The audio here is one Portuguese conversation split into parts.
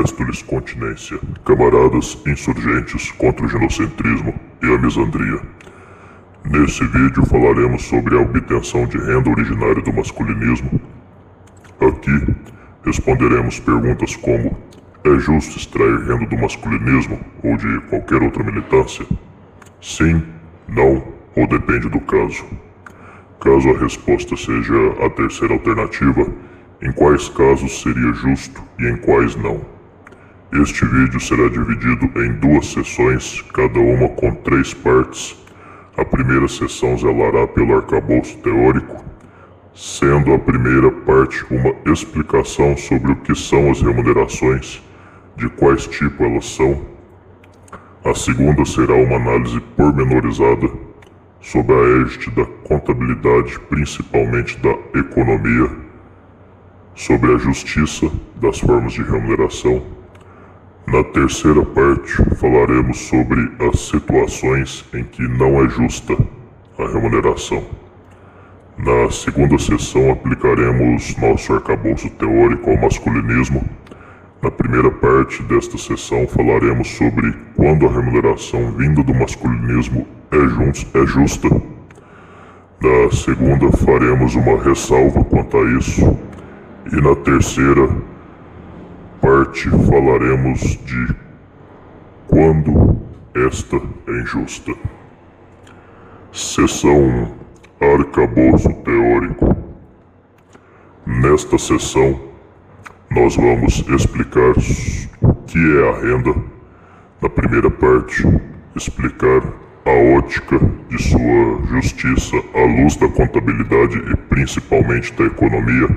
Resto-lhes continência, camaradas insurgentes contra o genocentrismo e a misandria. Nesse vídeo falaremos sobre a obtenção de renda originária do masculinismo. Aqui responderemos perguntas como: é justo extrair renda do masculinismo ou de qualquer outra militância? Sim, não ou depende do caso. Caso a resposta seja a terceira alternativa, em quais casos seria justo e em quais não. Este vídeo será dividido em 2 sessões, cada uma com 3 partes. A primeira sessão zelará pelo arcabouço teórico, sendo a primeira parte uma explicação sobre o que são as remunerações, de quais tipo elas são. A segunda será uma análise pormenorizada sob a égide da contabilidade, principalmente da economia, sobre a justiça das formas de remuneração. Na terceira parte, falaremos sobre as situações em que não é justa a remuneração. Na segunda sessão, aplicaremos nosso arcabouço teórico ao masculinismo. Na primeira parte desta sessão, falaremos sobre quando a remuneração vinda do masculinismo é justa. Na segunda, faremos uma ressalva quanto a isso. E na terceira parte falaremos de quando esta é injusta. Seção 1. Arcabouço teórico. Nesta sessão, nós vamos explicar o que é a renda. Na primeira parte, explicar a ótica de sua justiça à luz da contabilidade e principalmente da economia.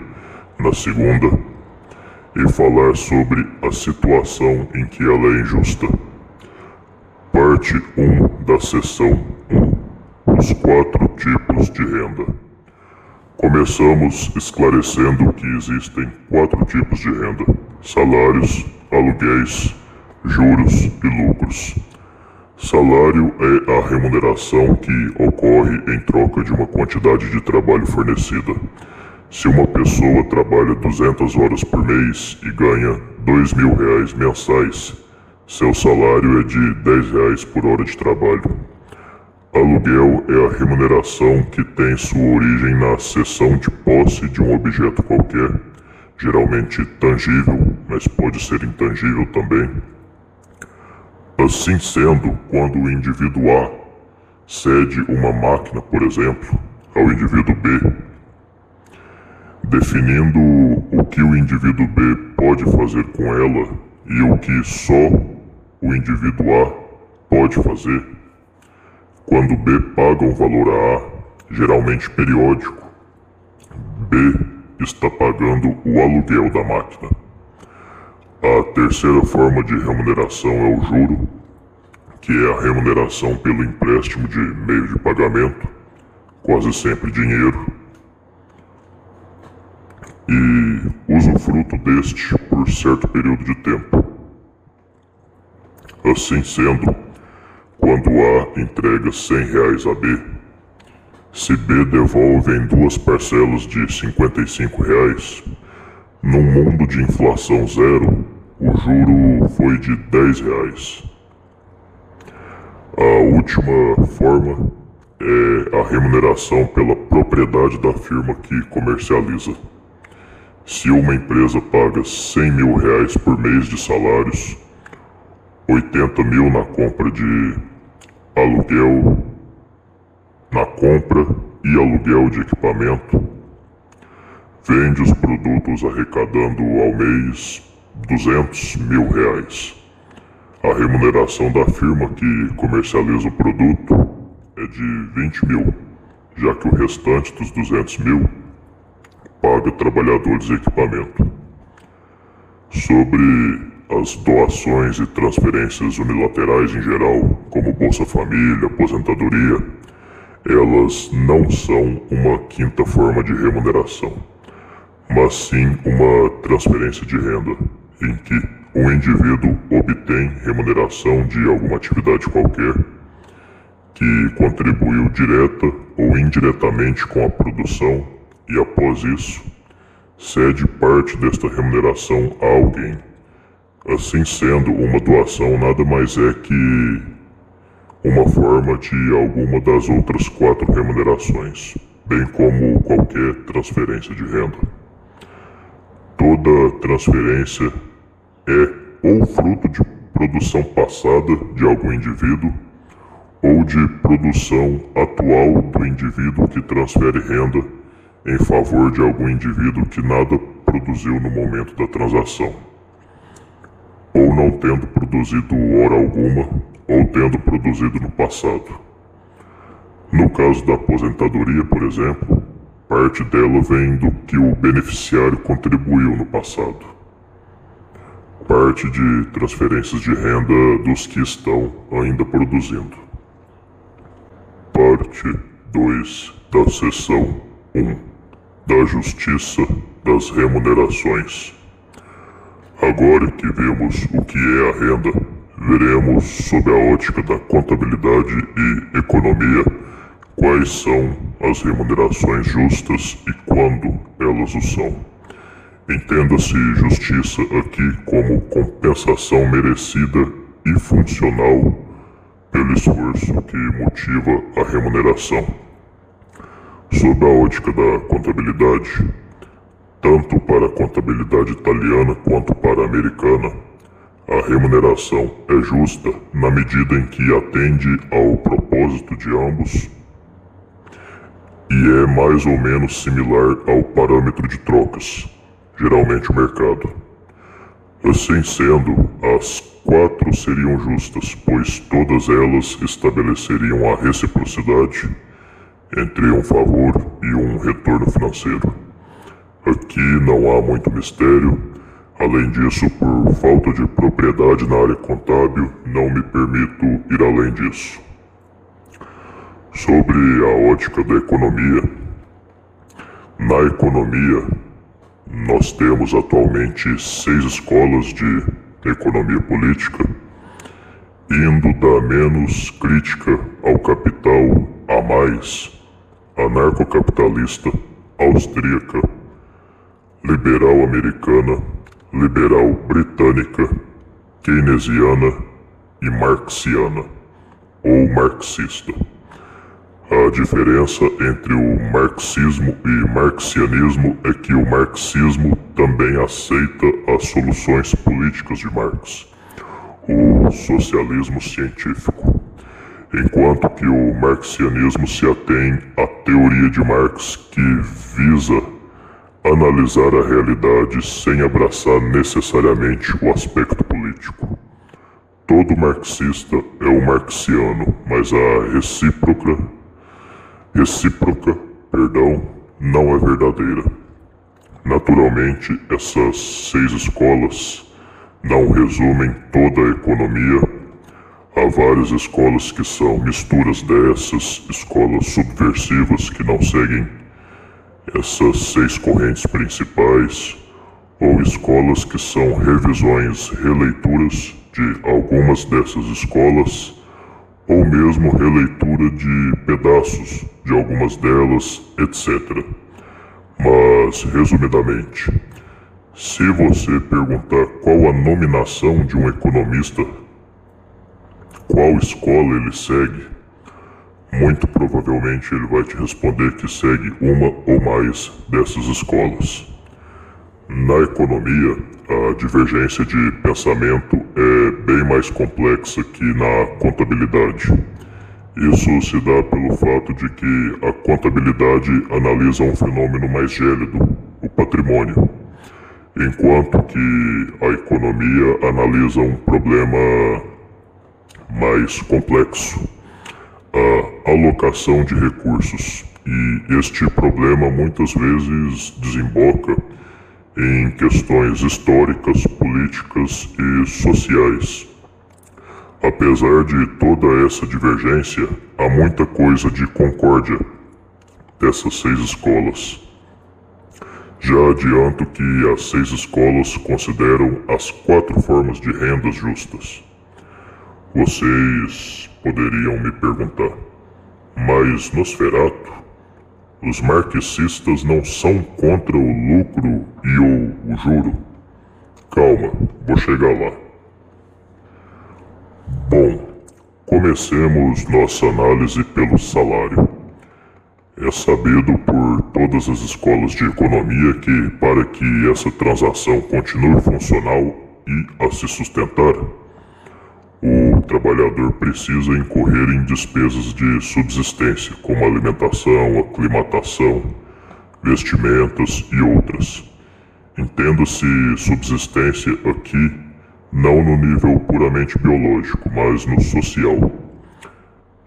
Na segunda, e falar sobre a situação em que ela é injusta. Parte 1 da seção 1. Os 4 tipos de renda. Começamos esclarecendo que existem 4 tipos de renda: salários, aluguéis, juros e lucros. Salário é a remuneração que ocorre em troca de uma quantidade de trabalho fornecida. Se uma pessoa trabalha 200 horas por mês e ganha R$2.000 mensais, seu salário é de R$10 por hora de trabalho. Aluguel é a remuneração que tem sua origem na cessão de posse de um objeto qualquer, geralmente tangível, mas pode ser intangível também. Assim sendo, quando o indivíduo A cede uma máquina, por exemplo, ao indivíduo B, definindo o que o indivíduo B pode fazer com ela e o que só o indivíduo A pode fazer. Quando B paga um valor a A, geralmente periódico, B está pagando o aluguel da máquina. A terceira forma de remuneração é o juro, que é a remuneração pelo empréstimo de meio de pagamento, quase sempre dinheiro, e usufruto deste por certo período de tempo. Assim sendo, quando A entrega R$100 a B, se B devolve em 2 parcelas de R$55, num mundo de inflação zero, o juro foi de R$10. A última forma é a remuneração pela propriedade da firma que comercializa. Se uma empresa paga R$100.000 por mês de salários, 80 mil na compra de aluguel, na compra e aluguel de equipamento, vende os produtos arrecadando ao mês R$200.000. A remuneração da firma que comercializa o produto é de 20 mil, já que o restante dos 200 mil paga trabalhadores e equipamento. Sobre as doações e transferências unilaterais em geral, como Bolsa Família, aposentadoria, elas não são uma quinta forma de remuneração, mas sim uma transferência de renda, em que um indivíduo obtém remuneração de alguma atividade qualquer que contribuiu direta ou indiretamente com a produção e, após isso, cede parte desta remuneração a alguém, Assim sendo, uma doação nada mais é que uma forma de alguma das outras 4 remunerações, bem como qualquer transferência de renda. Toda transferência é ou fruto de produção passada de algum indivíduo ou de produção atual do indivíduo que transfere renda em favor de algum indivíduo que nada produziu no momento da transação, ou não tendo produzido hora alguma, ou tendo produzido no passado. No caso da aposentadoria, por exemplo, parte dela vem do que o beneficiário contribuiu no passado. Parte de transferências de renda dos que estão ainda produzindo. Parte 2 da seção 1 da Justiça das Remunerações. Agora que vemos o que é a renda, veremos sob a ótica da contabilidade e economia quais são as remunerações justas e quando elas o são. Entenda-se justiça aqui como compensação merecida e funcional pelo esforço que motiva a remuneração. Sob a ótica da contabilidade, tanto para a contabilidade italiana quanto para a americana, a remuneração é justa na medida em que atende ao propósito de ambos e é mais ou menos similar ao parâmetro de trocas, geralmente o mercado. Assim sendo, as 4 seriam justas, pois todas elas estabeleceriam a reciprocidade entre um favor e um retorno financeiro. Aqui não há muito mistério. Além disso, por falta de propriedade na área contábil, não me permito ir além disso. Sobre a ótica da economia, na economia nós temos atualmente 6 escolas de economia política, indo da menos crítica ao capital a mais anarcocapitalista, austríaca, liberal americana, liberal britânica, keynesiana e marxiana, ou marxista. A diferença entre o marxismo e marxianismo é que o marxismo também aceita as soluções políticas de Marx, o socialismo científico, enquanto que o marxianismo se atém à teoria de Marx que visa analisar a realidade sem abraçar necessariamente o aspecto político. Todo marxista é um marxiano, mas a recíproca, não é verdadeira. Naturalmente, essas 6 escolas não resumem toda a economia. Há várias escolas que são misturas dessas, escolas subversivas que não seguem essas 6 correntes principais, ou escolas que são revisões, releituras de algumas dessas escolas, ou mesmo releitura de pedaços de algumas delas, etc. Mas, resumidamente, se você perguntar qual a nominação de um economista, qual escola ele segue, muito provavelmente ele vai te responder que segue uma ou mais dessas escolas. Na economia, a divergência de pensamento é bem mais complexa que na contabilidade. Isso se dá pelo fato de que a contabilidade analisa um fenômeno mais gélido, o patrimônio, enquanto que a economia analisa um problema mais complexo, a alocação de recursos. E este problema muitas vezes desemboca em questões históricas, políticas e sociais. Apesar de toda essa divergência, há muita coisa de concórdia dessas 6 escolas. Já adianto que as 6 escolas consideram as 4 formas de rendas justas. Vocês poderiam me perguntar, mas Nosferatu, os marxistas não são contra o lucro e o juro? Calma, vou chegar lá. Bom, comecemos nossa análise pelo salário. É sabido por todas as escolas de economia que, para que essa transação continue funcional e a se sustentar, o trabalhador precisa incorrer em despesas de subsistência, como alimentação, aclimatação, vestimentas e outras. Entenda-se subsistência aqui não no nível puramente biológico, mas no social.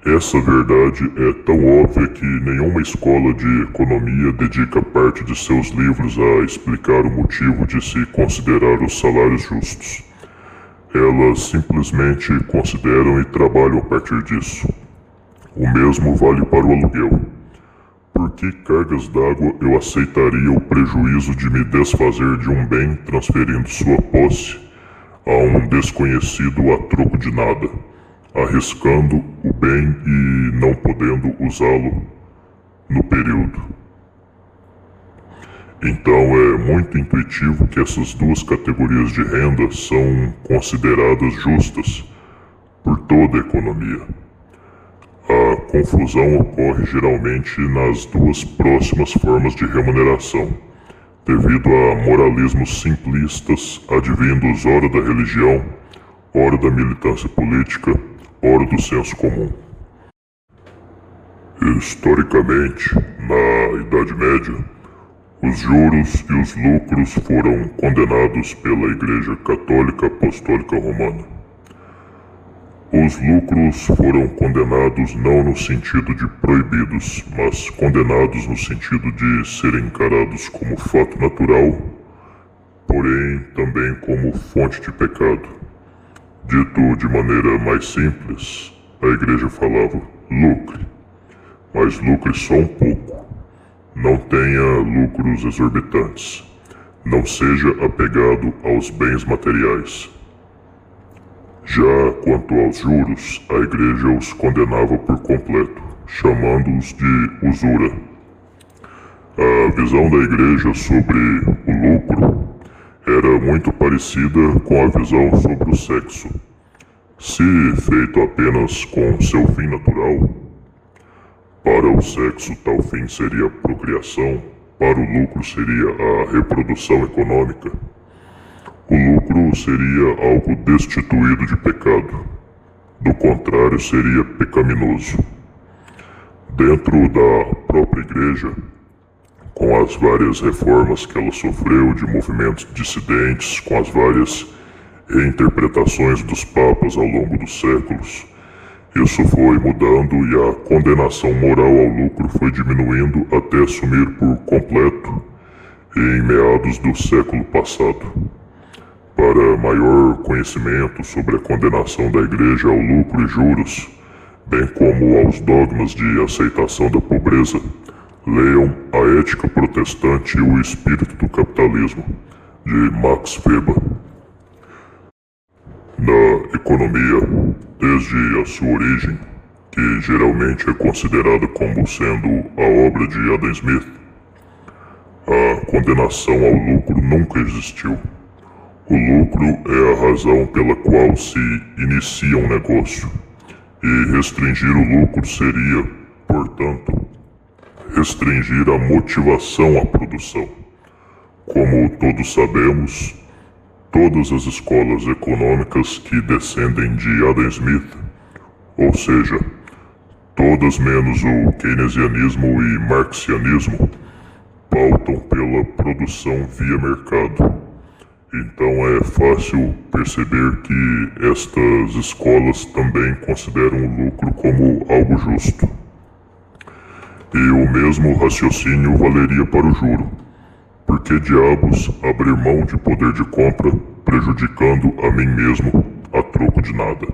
Essa verdade é tão óbvia que nenhuma escola de economia dedica parte de seus livros a explicar o motivo de se considerar os salários justos. Elas simplesmente consideram e trabalham a partir disso. O mesmo vale para o aluguel. Por que cargas d'água eu aceitaria o prejuízo de me desfazer de um bem transferindo sua posse a um desconhecido a troco de nada, arriscando o bem e não podendo usá-lo no período? Então é muito intuitivo que essas duas categorias de renda são consideradas justas por toda a economia. A confusão ocorre geralmente nas duas próximas formas de remuneração, devido a moralismos simplistas advindos ora da religião, ora da militância política, ora do senso comum. Historicamente, na Idade Média, os juros e os lucros foram condenados pela Igreja Católica Apostólica Romana. Os lucros foram condenados não no sentido de proibidos, mas condenados no sentido de serem encarados como fato natural, porém também como fonte de pecado. Dito de maneira mais simples, a Igreja falava: lucre, mas lucre só um pouco. Não tenha lucros exorbitantes. Não seja apegado aos bens materiais. Já quanto aos juros, a Igreja os condenava por completo, chamando-os de usura. A visão da Igreja sobre o lucro era muito parecida com a visão sobre o sexo. Se feito apenas com seu fim natural, para o sexo tal fim seria a procriação, para o lucro seria a reprodução econômica. O lucro seria algo destituído de pecado. Do contrário, seria pecaminoso. Dentro da própria Igreja, com as várias reformas que ela sofreu de movimentos dissidentes, com as várias reinterpretações dos papas ao longo dos séculos, isso foi mudando e a condenação moral ao lucro foi diminuindo até sumir por completo em meados do século passado. Para maior conhecimento sobre a condenação da Igreja ao lucro e juros, bem como aos dogmas de aceitação da pobreza, leiam A Ética Protestante e o Espírito do Capitalismo, de Max Weber. Na economia, desde a sua origem, que geralmente é considerada como sendo a obra de Adam Smith, a condenação ao lucro nunca existiu. O lucro é a razão pela qual se inicia um negócio, e restringir o lucro seria, portanto, restringir a motivação à produção. Como todos sabemos, todas as escolas econômicas que descendem de Adam Smith, ou seja, todas menos o keynesianismo e marxianismo, pautam pela produção via mercado. Então é fácil perceber que estas escolas também consideram o lucro como algo justo. E o mesmo raciocínio valeria para o juro. Por que diabos abrir mão de poder de compra, prejudicando a mim mesmo a troco de nada?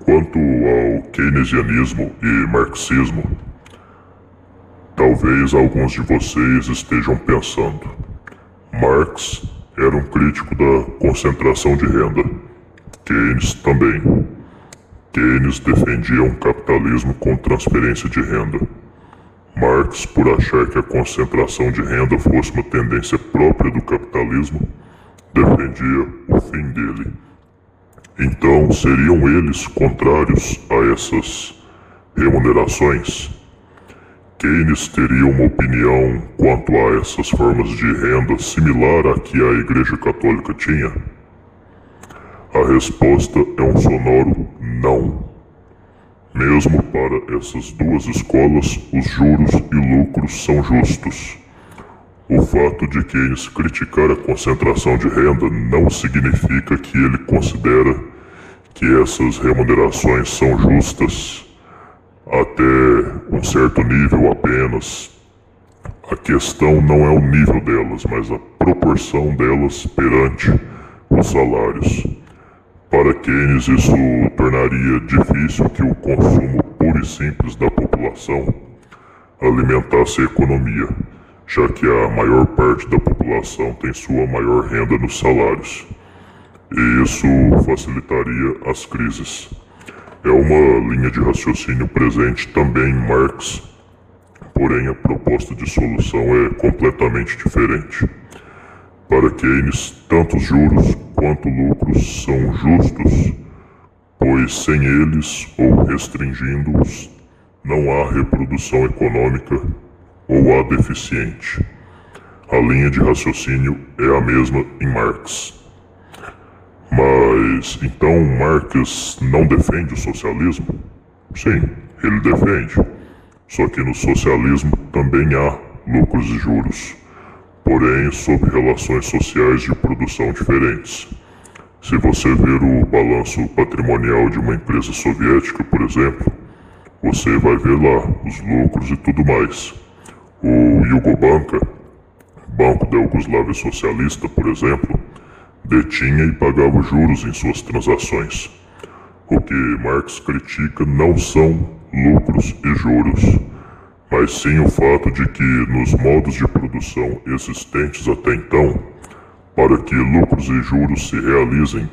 Quanto ao keynesianismo e marxismo, talvez alguns de vocês estejam pensando: Marx era um crítico da concentração de renda. Keynes também. Keynes defendia um capitalismo com transferência de renda. Marx, por achar que a concentração de renda fosse uma tendência própria do capitalismo, defendia o fim dele. Então, seriam eles contrários a essas remunerações? Keynes teria uma opinião quanto a essas formas de renda similar à que a Igreja Católica tinha? A resposta é um sonoro não. Mesmo para essas duas escolas, os juros e lucros são justos. O fato de Keynes criticar a concentração de renda não significa que ele considera que essas remunerações são justas até um certo nível apenas. A questão não é o nível delas, mas a proporção delas perante os salários. Para Keynes, isso tornaria difícil que o consumo puro e simples da população alimentasse a economia, já que a maior parte da população tem sua maior renda nos salários, e isso facilitaria as crises. É uma linha de raciocínio presente também em Marx, porém a proposta de solução é completamente diferente. Para Keynes, tanto os juros quanto lucros são justos, pois sem eles ou restringindo-os, não há reprodução econômica ou há deficiente. A linha de raciocínio é a mesma em Marx. Mas então Marx não defende o socialismo? Sim, ele defende. Só que no socialismo também há lucros e juros, porém sob relações sociais de produção diferentes. Se você ver o balanço patrimonial de uma empresa soviética, por exemplo, você vai ver lá os lucros e tudo mais. O Yugobanka, Banco da Iugoslávia Socialista, por exemplo, detinha e pagava juros em suas transações. O que Marx critica não são lucros e juros, mas sim o fato de que nos modos de produção existentes até então, para que lucros e juros se realizem,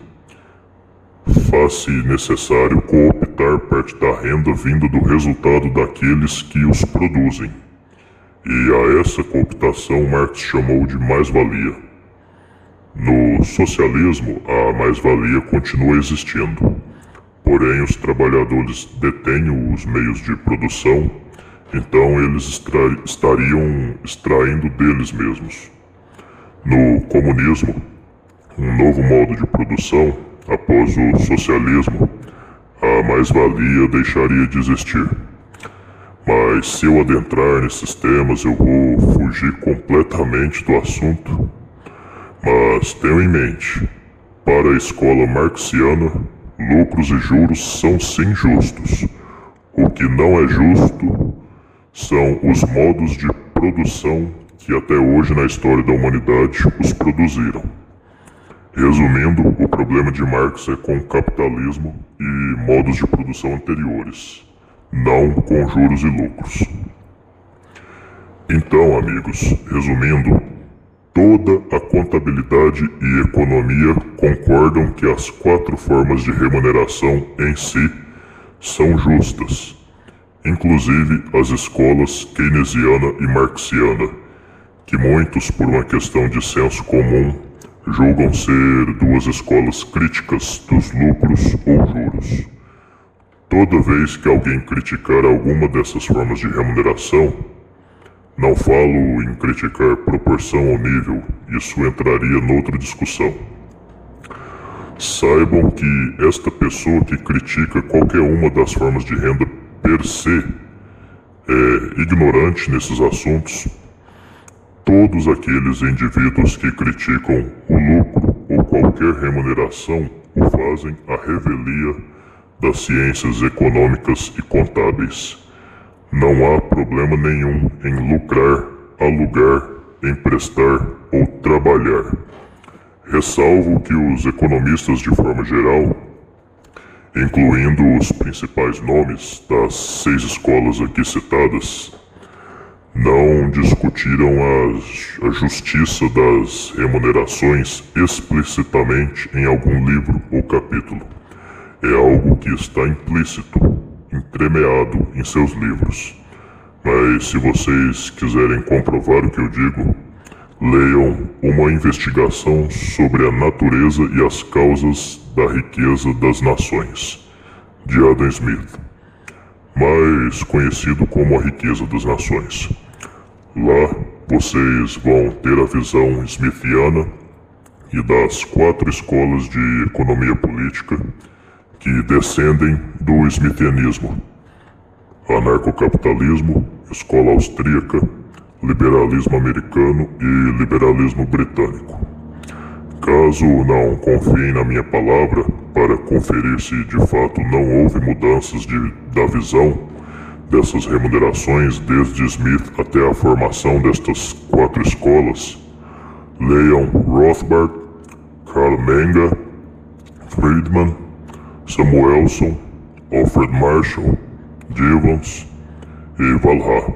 faz-se necessário cooptar parte da renda vinda do resultado daqueles que os produzem. E a essa cooptação Marx chamou de mais-valia. No socialismo, a mais-valia continua existindo, porém os trabalhadores detêm os meios de produção, então eles estariam extraindo deles mesmos. No comunismo, um novo modo de produção, após o socialismo, a mais-valia deixaria de existir. Mas se eu adentrar nesses temas, eu vou fugir completamente do assunto. Mas tenham em mente, para a escola marxiana, lucros e juros são sim justos. O que não é justo são os modos de produção que até hoje na história da humanidade os produziram. Resumindo, o problema de Marx é com o capitalismo e modos de produção anteriores, não com juros e lucros. Então, amigos, resumindo, toda a contabilidade e economia concordam que as 4 formas de remuneração em si são justas, inclusive as escolas keynesiana e marxiana, que muitos, por uma questão de senso comum, julgam ser 2 escolas críticas dos lucros ou juros. Toda vez que alguém criticar alguma dessas formas de remuneração, não falo em criticar proporção ou nível, isso entraria noutra discussão. Saibam que esta pessoa que critica qualquer uma das formas de renda per se é ignorante nesses assuntos. Todos aqueles indivíduos que criticam o lucro ou qualquer remuneração o fazem à revelia das ciências econômicas e contábeis. Não há problema nenhum em lucrar, alugar, emprestar ou trabalhar. Ressalvo que os economistas, de forma geral, incluindo os principais nomes das 6 escolas aqui citadas, não discutiram a justiça das remunerações explicitamente em algum livro ou capítulo. É algo que está implícito, entremeado em seus livros. Mas se vocês quiserem comprovar o que eu digo, Leiam Uma Investigação sobre a Natureza e as Causas da Riqueza das Nações, de Adam Smith, mais conhecido como A Riqueza das Nações. Lá vocês vão ter a visão smithiana e das 4 escolas de economia política que descendem do smithianismo: anarcocapitalismo, escola austríaca, liberalismo americano e liberalismo britânico. Caso não confiem na minha palavra para conferir se de fato não houve mudanças da visão dessas remunerações desde Smith até a formação destas 4 escolas, leiam Rothbard, Carl Menger, Friedman, Samuelson, Alfred Marshall, Jevons e Valha,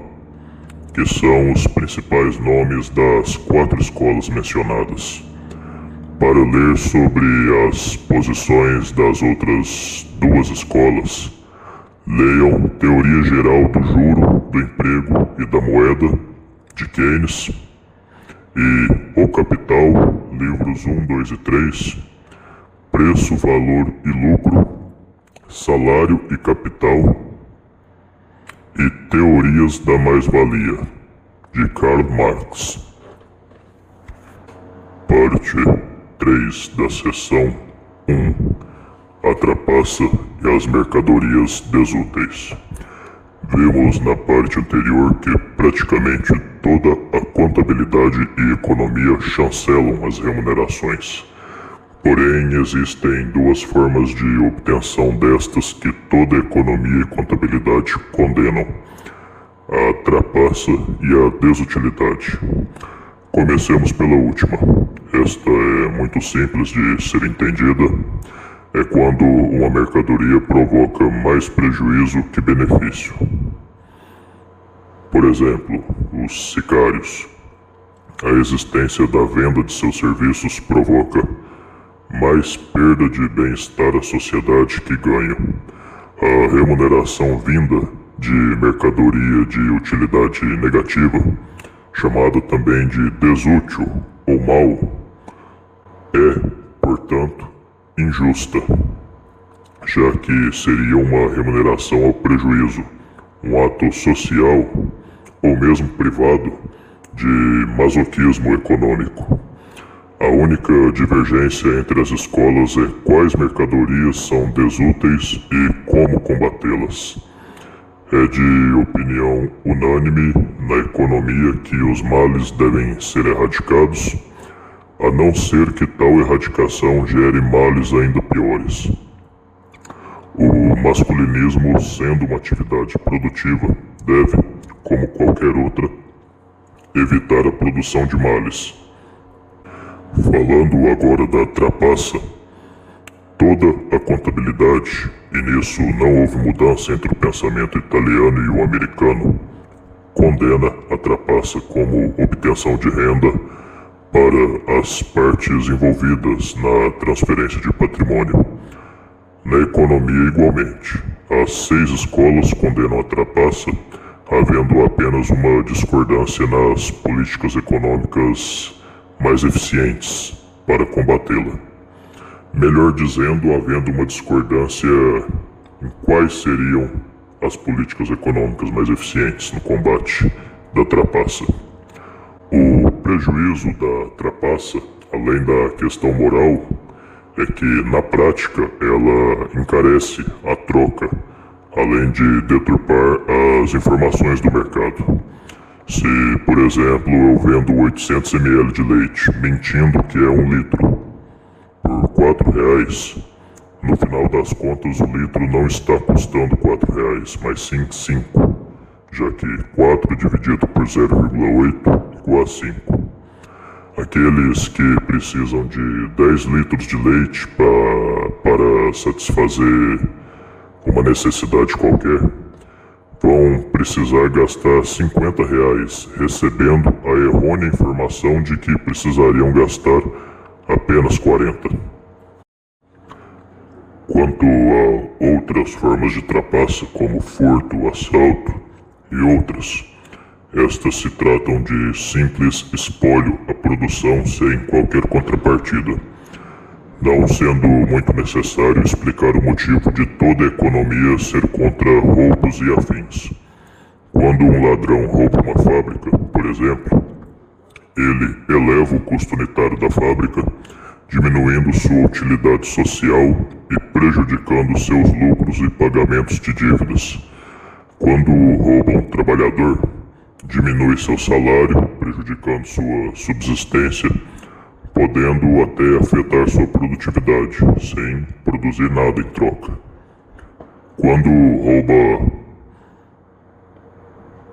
que são os principais nomes das 4 escolas mencionadas. Para ler sobre as posições das outras 2 escolas, leiam Teoria Geral do Juro, do Emprego e da Moeda, de Keynes, e O Capital, livros 1, 2 e 3, Preço, Valor e Lucro, Salário e Capital, e Teorias da Mais-Valia, de Karl Marx. Parte 3 da seção 1. A trapaça e as mercadorias desúteis. Vimos na parte anterior que praticamente toda a contabilidade e economia chancelam as remunerações. Porém, existem 2 formas de obtenção destas que toda economia e contabilidade condenam: a trapaça e a desutilidade. Comecemos pela última. Esta é muito simples de ser entendida. É quando uma mercadoria provoca mais prejuízo que benefício. Por exemplo, os sicários. A existência da venda de seus serviços provoca mais perda de bem-estar à sociedade que ganho. A remuneração vinda de mercadoria de utilidade negativa, chamada também de desútil ou mal, é, portanto, injusta, já que seria uma remuneração ao prejuízo, um ato social ou mesmo privado de masoquismo econômico. A única divergência entre as escolas é quais mercadorias são desúteis e como combatê-las. É de opinião unânime na economia que os males devem ser erradicados, a não ser que tal erradicação gere males ainda piores. O masculinismo, sendo uma atividade produtiva, deve, como qualquer outra, evitar a produção de males. Falando agora da trapaça, toda a contabilidade, e nisso não houve mudança entre o pensamento italiano e o americano, condena a trapaça como obtenção de renda para as partes envolvidas na transferência de patrimônio. Na economia, igualmente, as 6 escolas condenam a trapaça, havendo apenas uma discordância nas políticas econômicas mais eficientes para combatê-la. Melhor dizendo, havendo uma discordância em quais seriam as políticas econômicas mais eficientes no combate da trapaça. O prejuízo da trapaça, além da questão moral, é que na prática ela encarece a troca, além de deturpar as informações do mercado. Se, por exemplo, eu vendo 800 ml de leite mentindo que é 1 litro por R$4, no final das contas o litro não está custando R$4, mas sim 5, já que 4 dividido por 0,8 igual a 5. Aqueles que precisam de 10 litros de leite para satisfazer uma necessidade qualquer, vão precisar gastar R$50 recebendo a errônea informação de que precisariam gastar apenas 40. Quanto a outras formas de trapaça, como furto, assalto e outras, Estas se tratam de simples espólio à produção sem qualquer contrapartida, não sendo muito necessário explicar o motivo de toda a economia ser contra roubos e afins. Quando um ladrão rouba uma fábrica, por exemplo, ele eleva o custo unitário da fábrica, diminuindo sua utilidade social e prejudicando seus lucros e pagamentos de dívidas. Quando rouba um trabalhador, diminui seu salário, prejudicando sua subsistência, podendo até afetar sua produtividade, sem produzir nada em troca. Quando rouba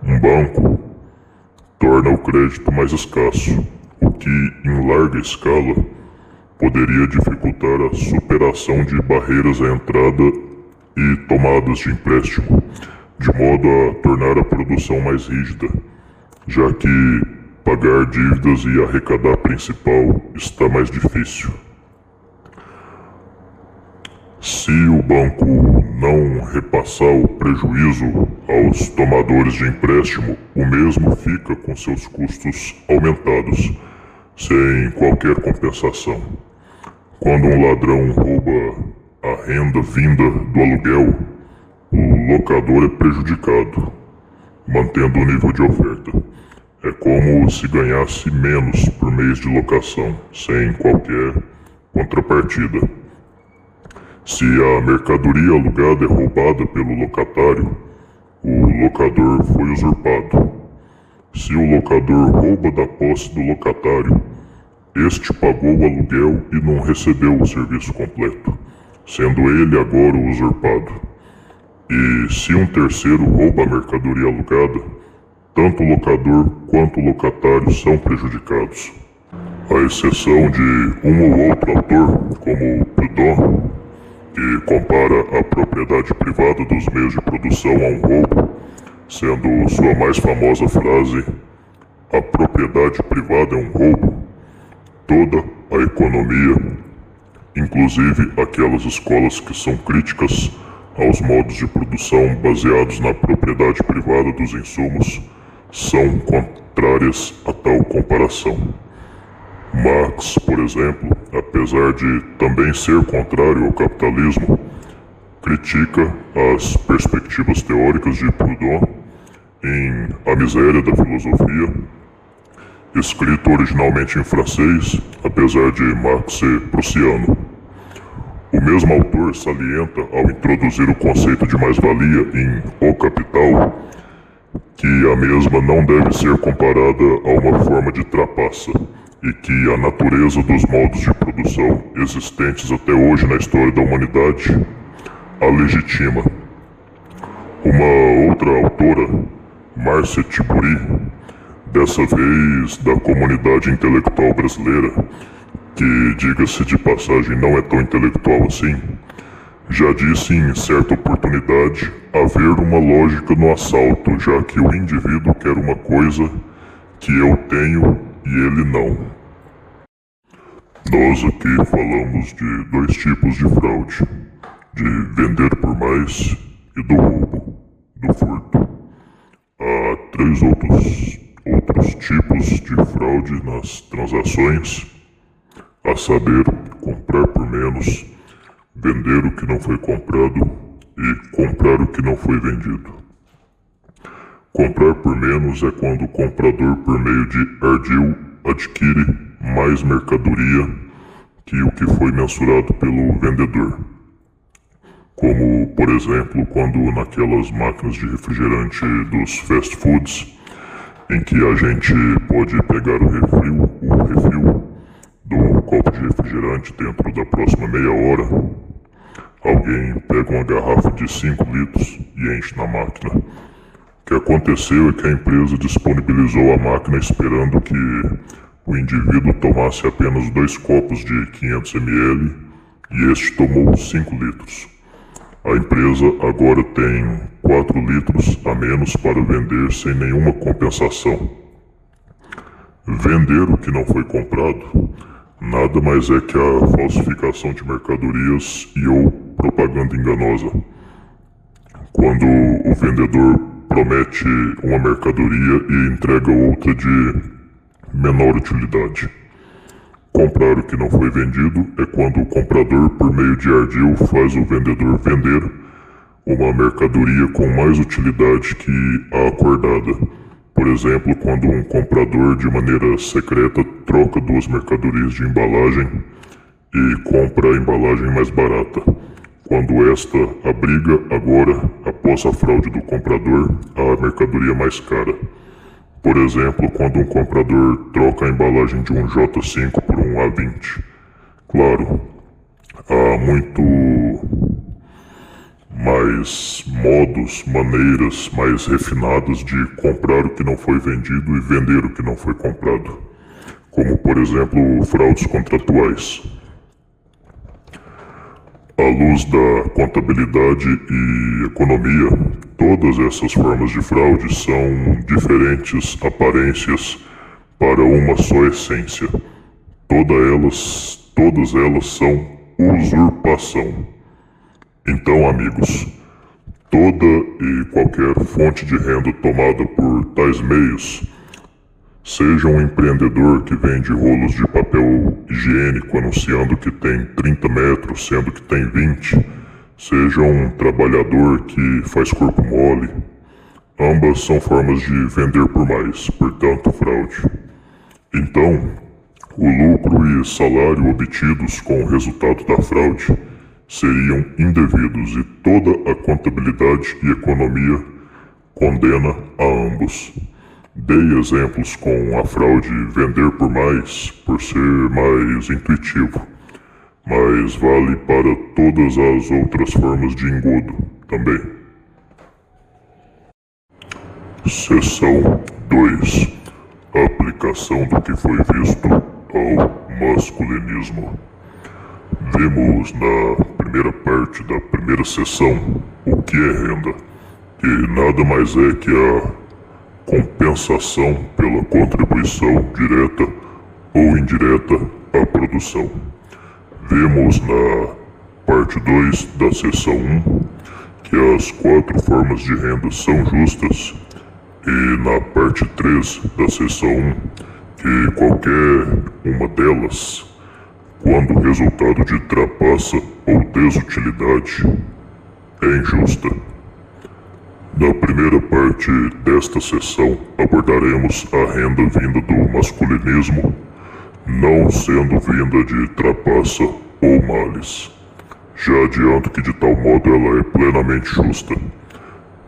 um banco, torna o crédito mais escasso, o que, em larga escala, poderia dificultar a superação de barreiras à entrada e tomadas de empréstimo, de modo a tornar a produção mais rígida, já que pagar dívidas e arrecadar principal está mais difícil. Se o banco não repassar o prejuízo aos tomadores de empréstimo, o mesmo fica com seus custos aumentados, sem qualquer compensação. Quando um ladrão rouba a renda vinda do aluguel, o locador é prejudicado, mantendo o nível de oferta. É como se ganhasse menos por mês de locação, sem qualquer contrapartida. Se a mercadoria alugada é roubada pelo locatário, o locador foi usurpado. Se o locador rouba da posse do locatário, este pagou o aluguel e não recebeu o serviço completo, sendo ele agora o usurpado. E se um terceiro rouba a mercadoria alugada, tanto o locador quanto o locatário são prejudicados. À exceção de um ou outro autor, como Proudhon, que compara a propriedade privada dos meios de produção a um roubo, sendo sua mais famosa frase: "A propriedade privada é um roubo", toda a economia, inclusive aquelas escolas que são críticas aos modos de produção baseados na propriedade privada dos insumos, são contrárias a tal comparação. Marx, por exemplo, apesar de também ser contrário ao capitalismo, critica as perspectivas teóricas de Proudhon em A Miséria da Filosofia, escrito originalmente em francês, apesar de Marx ser prussiano. O mesmo autor salienta, ao introduzir o conceito de mais-valia em O Capital, que a mesma não deve ser comparada a uma forma de trapaça e que a natureza dos modos de produção existentes até hoje na história da humanidade a legitima. Uma outra autora, Márcia Tiburi, dessa vez da comunidade intelectual brasileira, que, diga-se de passagem, não é tão intelectual assim, já disse em certa oportunidade haver uma lógica no assalto, já que o indivíduo quer uma coisa que eu tenho e ele não. Nós aqui falamos de dois tipos de fraude: de vender por mais e do roubo, do furto. Há três outros tipos de fraude nas transações, a saber, comprar por menos, vender o que não foi comprado e comprar o que não foi vendido. Comprar por menos é quando o comprador, por meio de ardil, adquire mais mercadoria que o que foi mensurado pelo vendedor. Como, por exemplo, quando naquelas máquinas de refrigerante dos fast foods, em que a gente pode pegar o refil do copo de refrigerante dentro da próxima meia hora, alguém pega uma garrafa de 5 litros e enche na máquina. O que aconteceu é que a empresa disponibilizou a máquina esperando que o indivíduo tomasse apenas 2 copos de 500 ml e este tomou 5 litros. A empresa agora tem 4 litros a menos para vender sem nenhuma compensação. Vender o que não foi comprado nada mais é que a falsificação de mercadorias e ou propaganda enganosa. Quando o vendedor promete uma mercadoria e entrega outra de menor utilidade. Comprar o que não foi vendido é quando o comprador, por meio de ardil, faz o vendedor vender uma mercadoria com mais utilidade que a acordada. Por exemplo, quando um comprador, de maneira secreta, troca duas mercadorias de embalagem e compra a embalagem mais barata, quando esta abriga agora, após a fraude do comprador, a mercadoria mais cara. Por exemplo, quando um comprador troca a embalagem de um J5 por um A20. Claro, há muito mais modos, maneiras mais refinadas de comprar o que não foi vendido e vender o que não foi comprado, como por exemplo fraudes contratuais. À luz da contabilidade e economia, todas essas formas de fraude são diferentes aparências para uma só essência. Todas elas são usurpação. Então, amigos, toda e qualquer fonte de renda tomada por tais meios, seja um empreendedor que vende rolos de papel higiênico anunciando que tem 30 metros, sendo que tem 20, seja um trabalhador que faz corpo mole, ambas são formas de vender por mais, portanto fraude. Então, o lucro e salário obtidos com o resultado da fraude seriam indevidos e toda a contabilidade e economia condena a ambos. Dei exemplos com a fraude vender por mais, por ser mais intuitivo, mas vale para todas as outras formas de engodo também. Seção 2. Aplicação do que foi visto ao masculinismo. Vimos na primeira parte da primeira sessão o que é renda, que nada mais é que a compensação pela contribuição direta ou indireta à produção. Vimos na parte 2 da seção 1 que as 4 formas de renda são justas e na parte 3 da seção 1 que qualquer uma delas, quando o resultado de trapaça ou desutilidade, é injusta. Na primeira parte desta sessão abordaremos a renda vinda do masculinismo, não sendo vinda de trapaça ou males. Já adianto que de tal modo ela é plenamente justa.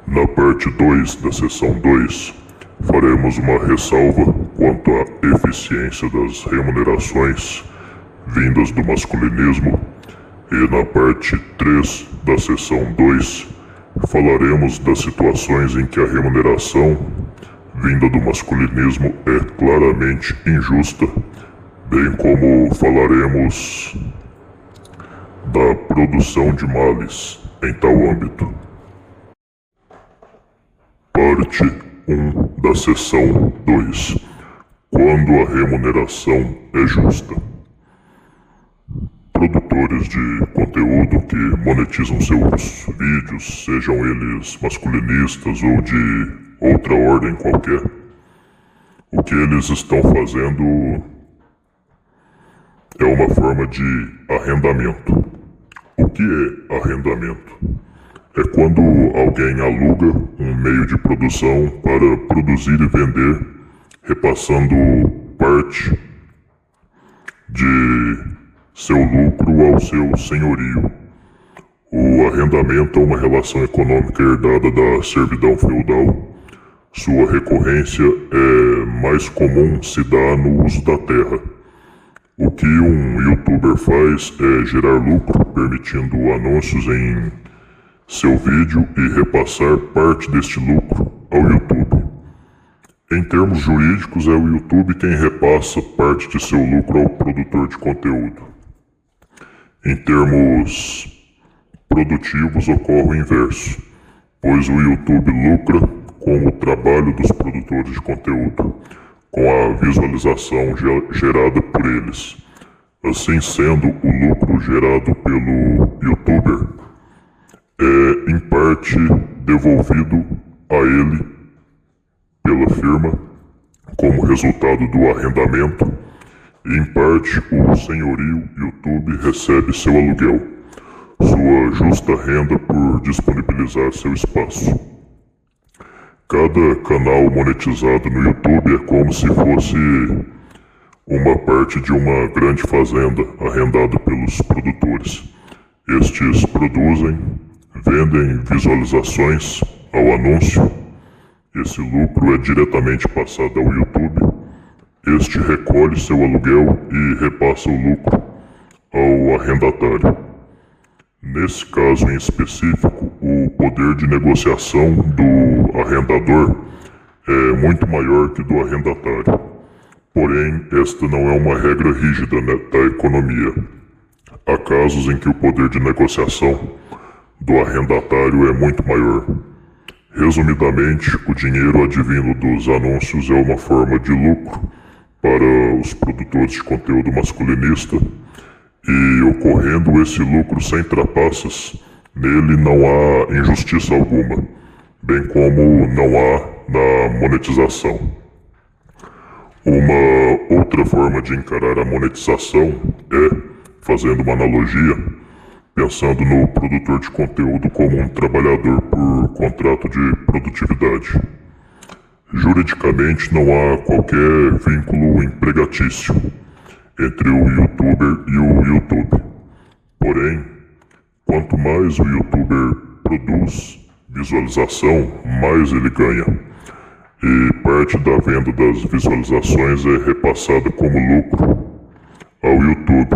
Na parte 2 da sessão 2, faremos uma ressalva quanto à eficiência das remunerações vindas do masculinismo e na parte 3 da sessão 2 falaremos das situações em que a remuneração vinda do masculinismo é claramente injusta, bem como falaremos da produção de males em tal âmbito. Parte 1 da seção 2. Quando a remuneração é justa. Produtores de conteúdo que monetizam seus vídeos, sejam eles masculinistas ou de outra ordem qualquer, o que eles estão fazendo é uma forma de arrendamento. O que é arrendamento? É quando alguém aluga um meio de produção para produzir e vender, repassando parte de seu lucro ao seu senhorio. O arrendamento é uma relação econômica herdada da servidão feudal. Sua recorrência é mais comum se dá no uso da terra. O que um youtuber faz é gerar lucro, permitindo anúncios em seu vídeo e repassar parte deste lucro ao YouTube. Em termos jurídicos, é o YouTube quem repassa parte de seu lucro ao produtor de conteúdo. Em termos produtivos, ocorre o inverso, pois o YouTube lucra com o trabalho dos produtores de conteúdo, com a visualização gerada por eles. Assim sendo, o lucro gerado pelo YouTuber é, em parte, devolvido a ele pela firma como resultado do arrendamento e, em parte, o senhorio YouTube recebe seu aluguel, sua justa renda por disponibilizar seu espaço. Cada canal monetizado no YouTube é como se fosse uma parte de uma grande fazenda arrendada pelos produtores. Estes produzem, vendem visualizações ao anúncio. Esse lucro é diretamente passado ao YouTube. Este recolhe seu aluguel e repassa o lucro ao arrendatário. Nesse caso em específico, o poder de negociação do arrendador é muito maior que do arrendatário. Porém, esta não é uma regra rígida da economia. Há casos em que o poder de negociação do arrendatário é muito maior. Resumidamente, o dinheiro advindo dos anúncios é uma forma de lucro para os produtores de conteúdo masculinista, e ocorrendo esse lucro sem trapaças, nele não há injustiça alguma, bem como não há na monetização. Uma outra forma de encarar a monetização é, fazendo uma analogia, pensando no produtor de conteúdo como um trabalhador por contrato de produtividade. Juridicamente não há qualquer vínculo empregatício entre o YouTuber e o YouTube. Porém, quanto mais o YouTuber produz visualização, mais ele ganha. E parte da venda das visualizações é repassada como lucro ao YouTube.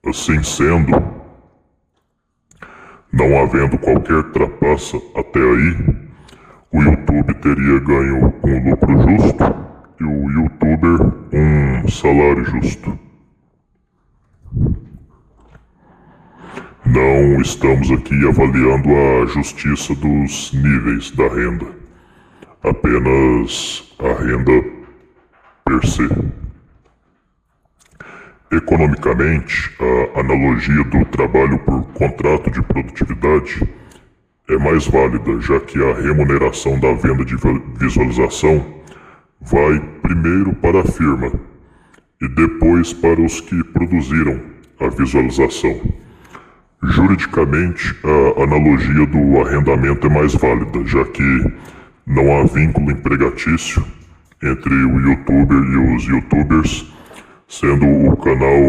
Assim sendo, não havendo qualquer trapaça até aí, o YouTube teria ganho um lucro justo e o YouTuber um salário justo. Não estamos aqui avaliando a justiça dos níveis da renda, apenas a renda per se. Economicamente, a analogia do trabalho por contrato de produtividade é mais válida, já que a remuneração da venda de visualização vai primeiro para a firma e depois para os que produziram a visualização. Juridicamente, a analogia do arrendamento é mais válida, já que não há vínculo empregatício entre o YouTuber e os YouTubers, sendo o canal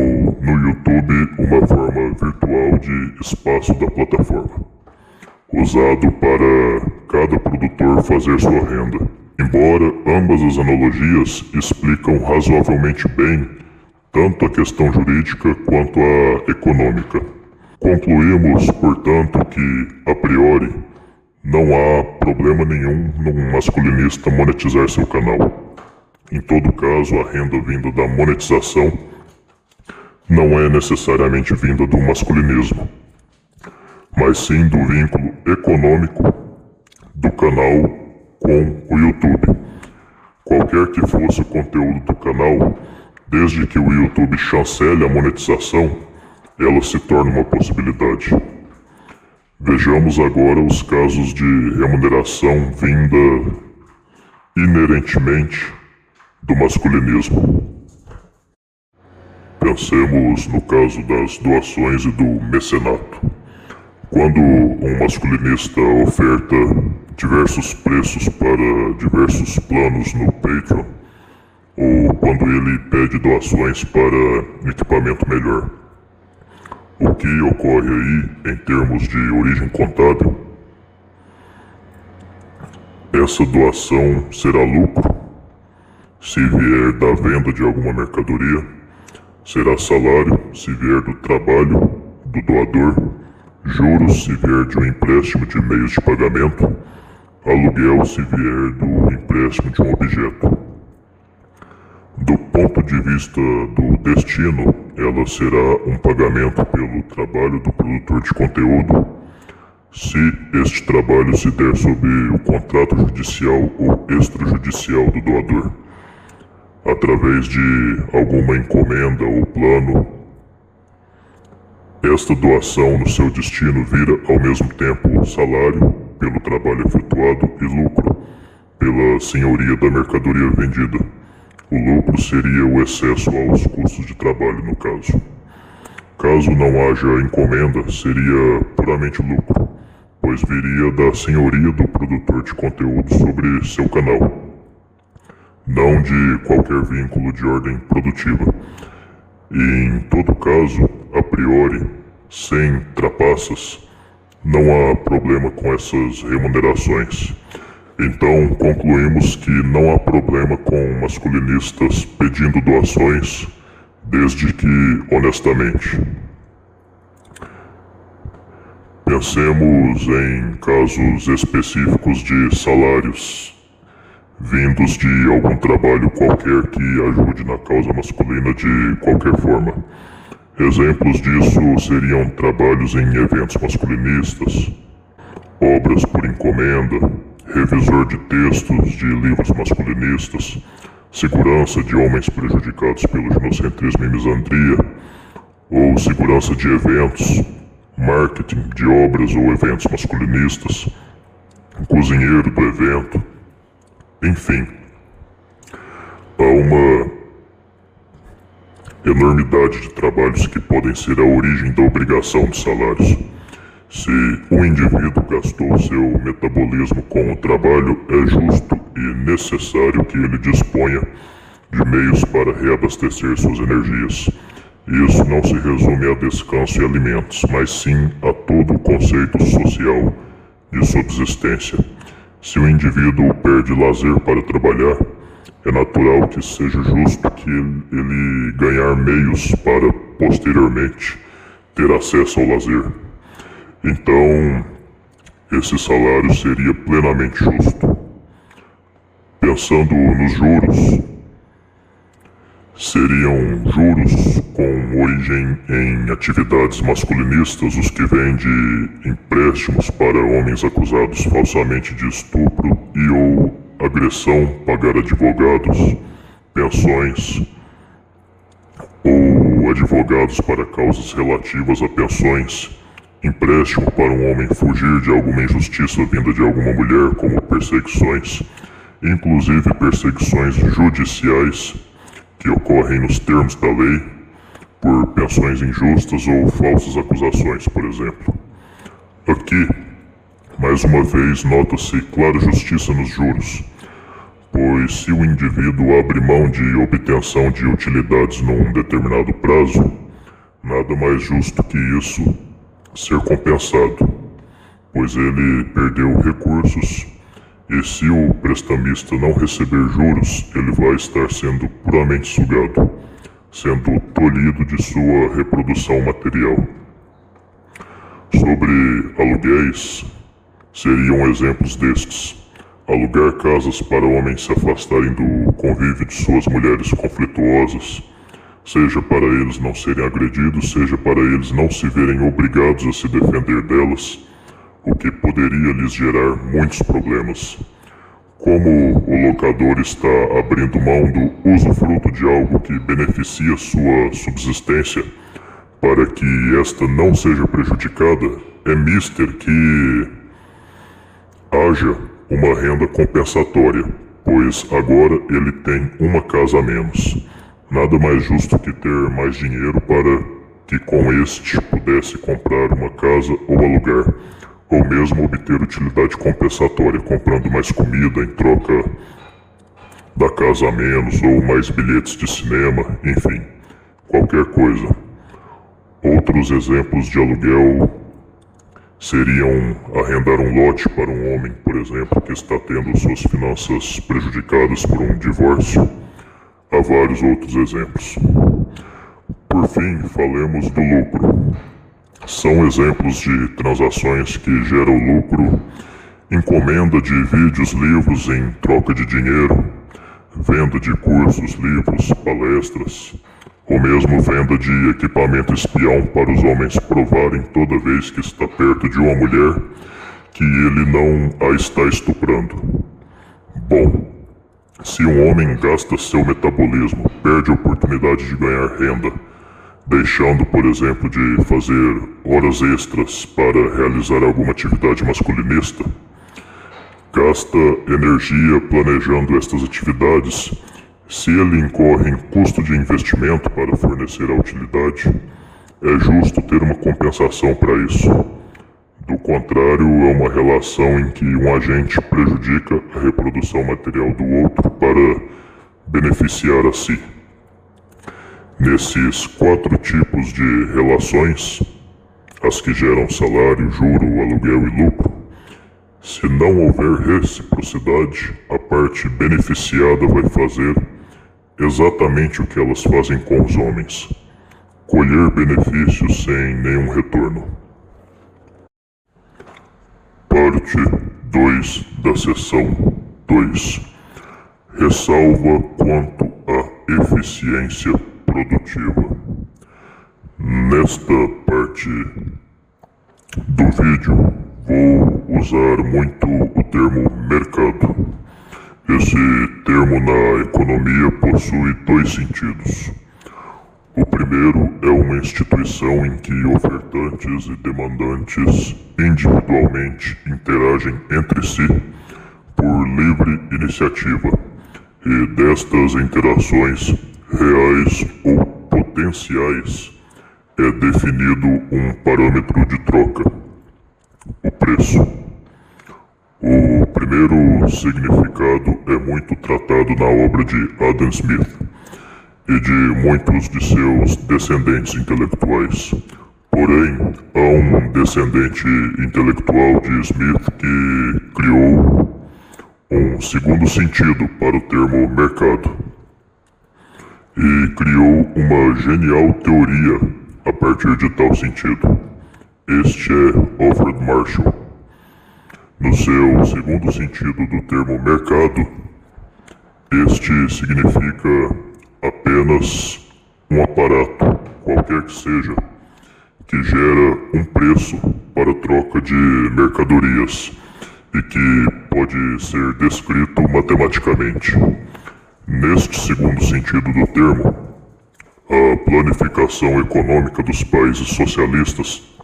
no YouTube uma forma virtual de espaço da plataforma, usado para cada produtor fazer sua renda. Embora ambas as analogias explicam razoavelmente bem tanto a questão jurídica quanto a econômica. Concluímos, portanto, que, a priori, não há problema nenhum num masculinista monetizar seu canal. Em todo caso, a renda vinda da monetização não é necessariamente vinda do masculinismo, mas sim do vínculo econômico do canal com o YouTube. Qualquer que fosse o conteúdo do canal, desde que o YouTube chancele a monetização, ela se torna uma possibilidade. Vejamos agora os casos de remuneração vinda inerentemente do masculinismo. Pensemos no caso das doações e do mecenato. Quando um masculinista oferta diversos preços para diversos planos no Patreon, ou quando ele pede doações para equipamento melhor, o que ocorre aí em termos de origem contábil? Essa doação será lucro se vier da venda de alguma mercadoria, será salário se vier do trabalho do doador, juros se vier de um empréstimo de meios de pagamento, aluguel se vier do empréstimo de um objeto. Do ponto de vista do destino, ela será um pagamento pelo trabalho do produtor de conteúdo, se este trabalho se der sob o contrato judicial ou extrajudicial do doador, através de alguma encomenda ou plano. Esta doação no seu destino vira ao mesmo tempo salário pelo trabalho efetuado e lucro pela senhoria da mercadoria vendida. O lucro seria o excesso aos custos de trabalho, no caso. Caso não haja encomenda, seria puramente lucro, pois viria da senhoria do produtor de conteúdo sobre seu canal, não de qualquer vínculo de ordem produtiva. E em todo caso, a priori, sem trapaças, não há problema com essas remunerações. Então, concluímos que não há problema com masculinistas pedindo doações, desde que honestamente. Pensemos em casos específicos de salários vindos de algum trabalho qualquer que ajude na causa masculina de qualquer forma. Exemplos disso seriam trabalhos em eventos masculinistas, obras por encomenda, revisor de textos de livros masculinistas, segurança de homens prejudicados pelo ginocentrismo e misandria, ou segurança de eventos, marketing de obras ou eventos masculinistas, cozinheiro do evento, enfim. Há uma enormidade de trabalhos que podem ser a origem da obrigação de salários. Se um indivíduo gastou seu metabolismo com o trabalho, é justo e necessário que ele disponha de meios para reabastecer suas energias. Isso não se resume a descanso e alimentos, mas sim a todo o conceito social de subsistência. Se o indivíduo perde lazer para trabalhar, é natural que seja justo que ele ganhar meios para, posteriormente, ter acesso ao lazer. Então, esse salário seria plenamente justo. Pensando nos juros, seriam juros com origem em atividades masculinistas os que vêm de empréstimos para homens acusados falsamente de estupro e ou agressão, pagar advogados, pensões ou advogados para causas relativas a pensões, empréstimo para um homem fugir de alguma injustiça vinda de alguma mulher, como perseguições, inclusive perseguições judiciais que ocorrem nos termos da lei, por pensões injustas ou falsas acusações, por exemplo. Aqui, mais uma vez, nota-se clara justiça nos juros, pois se o indivíduo abre mão de obtenção de utilidades num determinado prazo, nada mais justo que isso ser compensado, pois ele perdeu recursos e se o prestamista não receber juros, ele vai estar sendo puramente sugado, sendo tolhido de sua reprodução material. Sobre aluguéis, seriam exemplos destes: alugar casas para homens se afastarem do convívio de suas mulheres conflituosas, seja para eles não serem agredidos, seja para eles não se verem obrigados a se defender delas, o que poderia lhes gerar muitos problemas. Como o locador está abrindo mão do usufruto de algo que beneficia sua subsistência para que esta não seja prejudicada, é mister que haja uma renda compensatória, pois agora ele tem uma casa a menos. Nada mais justo que ter mais dinheiro para que com este pudesse comprar uma casa ou alugar, ou mesmo obter utilidade compensatória, comprando mais comida em troca da casa a menos, ou mais bilhetes de cinema, enfim, qualquer coisa. Outros exemplos de aluguel seriam arrendar um lote para um homem, por exemplo, que está tendo suas finanças prejudicadas por um divórcio. Há vários outros exemplos. Por fim, falemos do lucro. São exemplos de transações que geram lucro: encomenda de vídeos, livros em troca de dinheiro, venda de cursos, livros, palestras, ou mesmo venda de equipamento espião para os homens provarem toda vez que está perto de uma mulher que ele não a está estuprando. Bom, se um homem gasta seu metabolismo, perde a oportunidade de ganhar renda, deixando, por exemplo, de fazer horas extras para realizar alguma atividade masculinista, gasta energia planejando estas atividades, se ele incorre em custo de investimento para fornecer a utilidade, é justo ter uma compensação para isso. Do contrário, é uma relação em que um agente prejudica a reprodução material do outro para beneficiar a si. Nesses 4 tipos de relações, as que geram salário, juro, aluguel e lucro, se não houver reciprocidade, a parte beneficiada vai fazer exatamente o que elas fazem com os homens: colher benefícios sem nenhum retorno. Parte 2 da seção 2. Ressalva quanto à eficiência produtiva. Nesta parte do vídeo, vou usar muito o termo mercado. Esse termo na economia possui 2 sentidos. O primeiro é uma instituição em que ofertantes e demandantes individualmente interagem entre si por livre iniciativa, e destas interações reais ou potenciais é definido um parâmetro de troca: o preço. O primeiro significado é muito tratado na obra de Adam Smith e de muitos de seus descendentes intelectuais. Porém, há um descendente intelectual de Smith que criou um segundo sentido para o termo mercado e criou uma genial teoria a partir de tal sentido. Este é Alfred Marshall. No seu segundo sentido do termo mercado, este significa apenas um aparato, qualquer que seja, que gera um preço para troca de mercadorias e que pode ser descrito matematicamente. Neste segundo sentido do termo, a planificação econômica dos países socialistas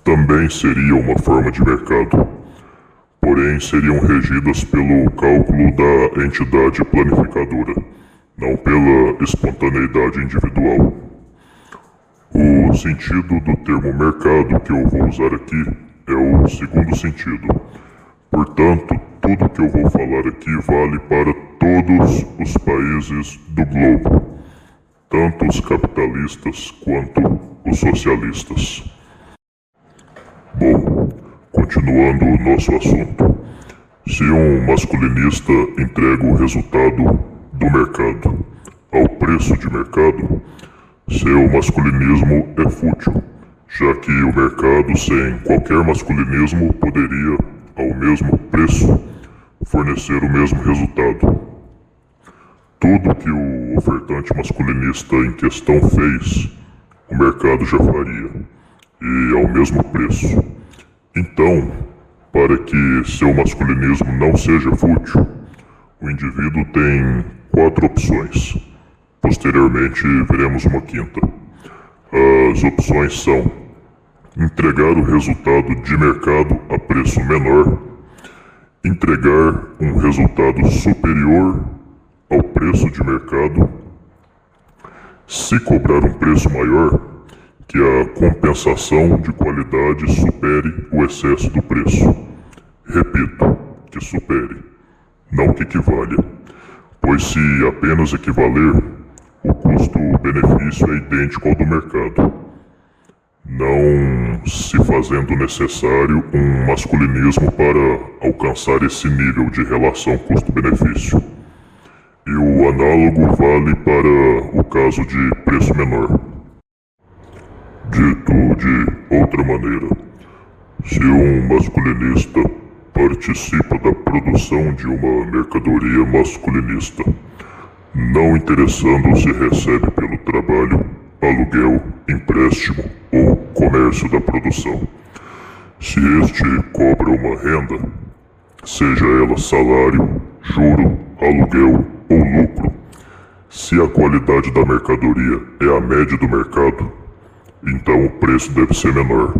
também seria uma forma de mercado, porém seriam regidas pelo cálculo da entidade planificadora, não pela espontaneidade individual. O sentido do termo mercado que eu vou usar aqui é o segundo sentido. Portanto, tudo que eu vou falar aqui vale para todos os países do globo, tanto os capitalistas quanto os socialistas. Bom, continuando o nosso assunto. Se um masculinista entrega o resultado do mercado ao preço de mercado, seu masculinismo é fútil, já que o mercado sem qualquer masculinismo poderia, ao mesmo preço, fornecer o mesmo resultado. Tudo que o ofertante masculinista em questão fez, o mercado já faria, e ao mesmo preço. Então, para que seu masculinismo não seja fútil, o indivíduo tem 4 opções. Posteriormente, veremos uma quinta. As opções são: entregar o resultado de mercado a preço menor, entregar um resultado superior ao preço de mercado, se cobrar um preço maior, que a compensação de qualidade supere o excesso do preço. Repito, que supere, não que equivalha, pois se apenas equivaler, o custo-benefício é idêntico ao do mercado, não se fazendo necessário um masculinismo para alcançar esse nível de relação custo-benefício. E o análogo vale para o caso de preço menor. Dito de outra maneira, se um masculinista participa da produção de uma mercadoria masculinista, não interessando se recebe pelo trabalho, aluguel, empréstimo ou comércio da produção, se este cobra uma renda, seja ela salário, juro, aluguel ou lucro, se a qualidade da mercadoria é a média do mercado, então o preço deve ser menor.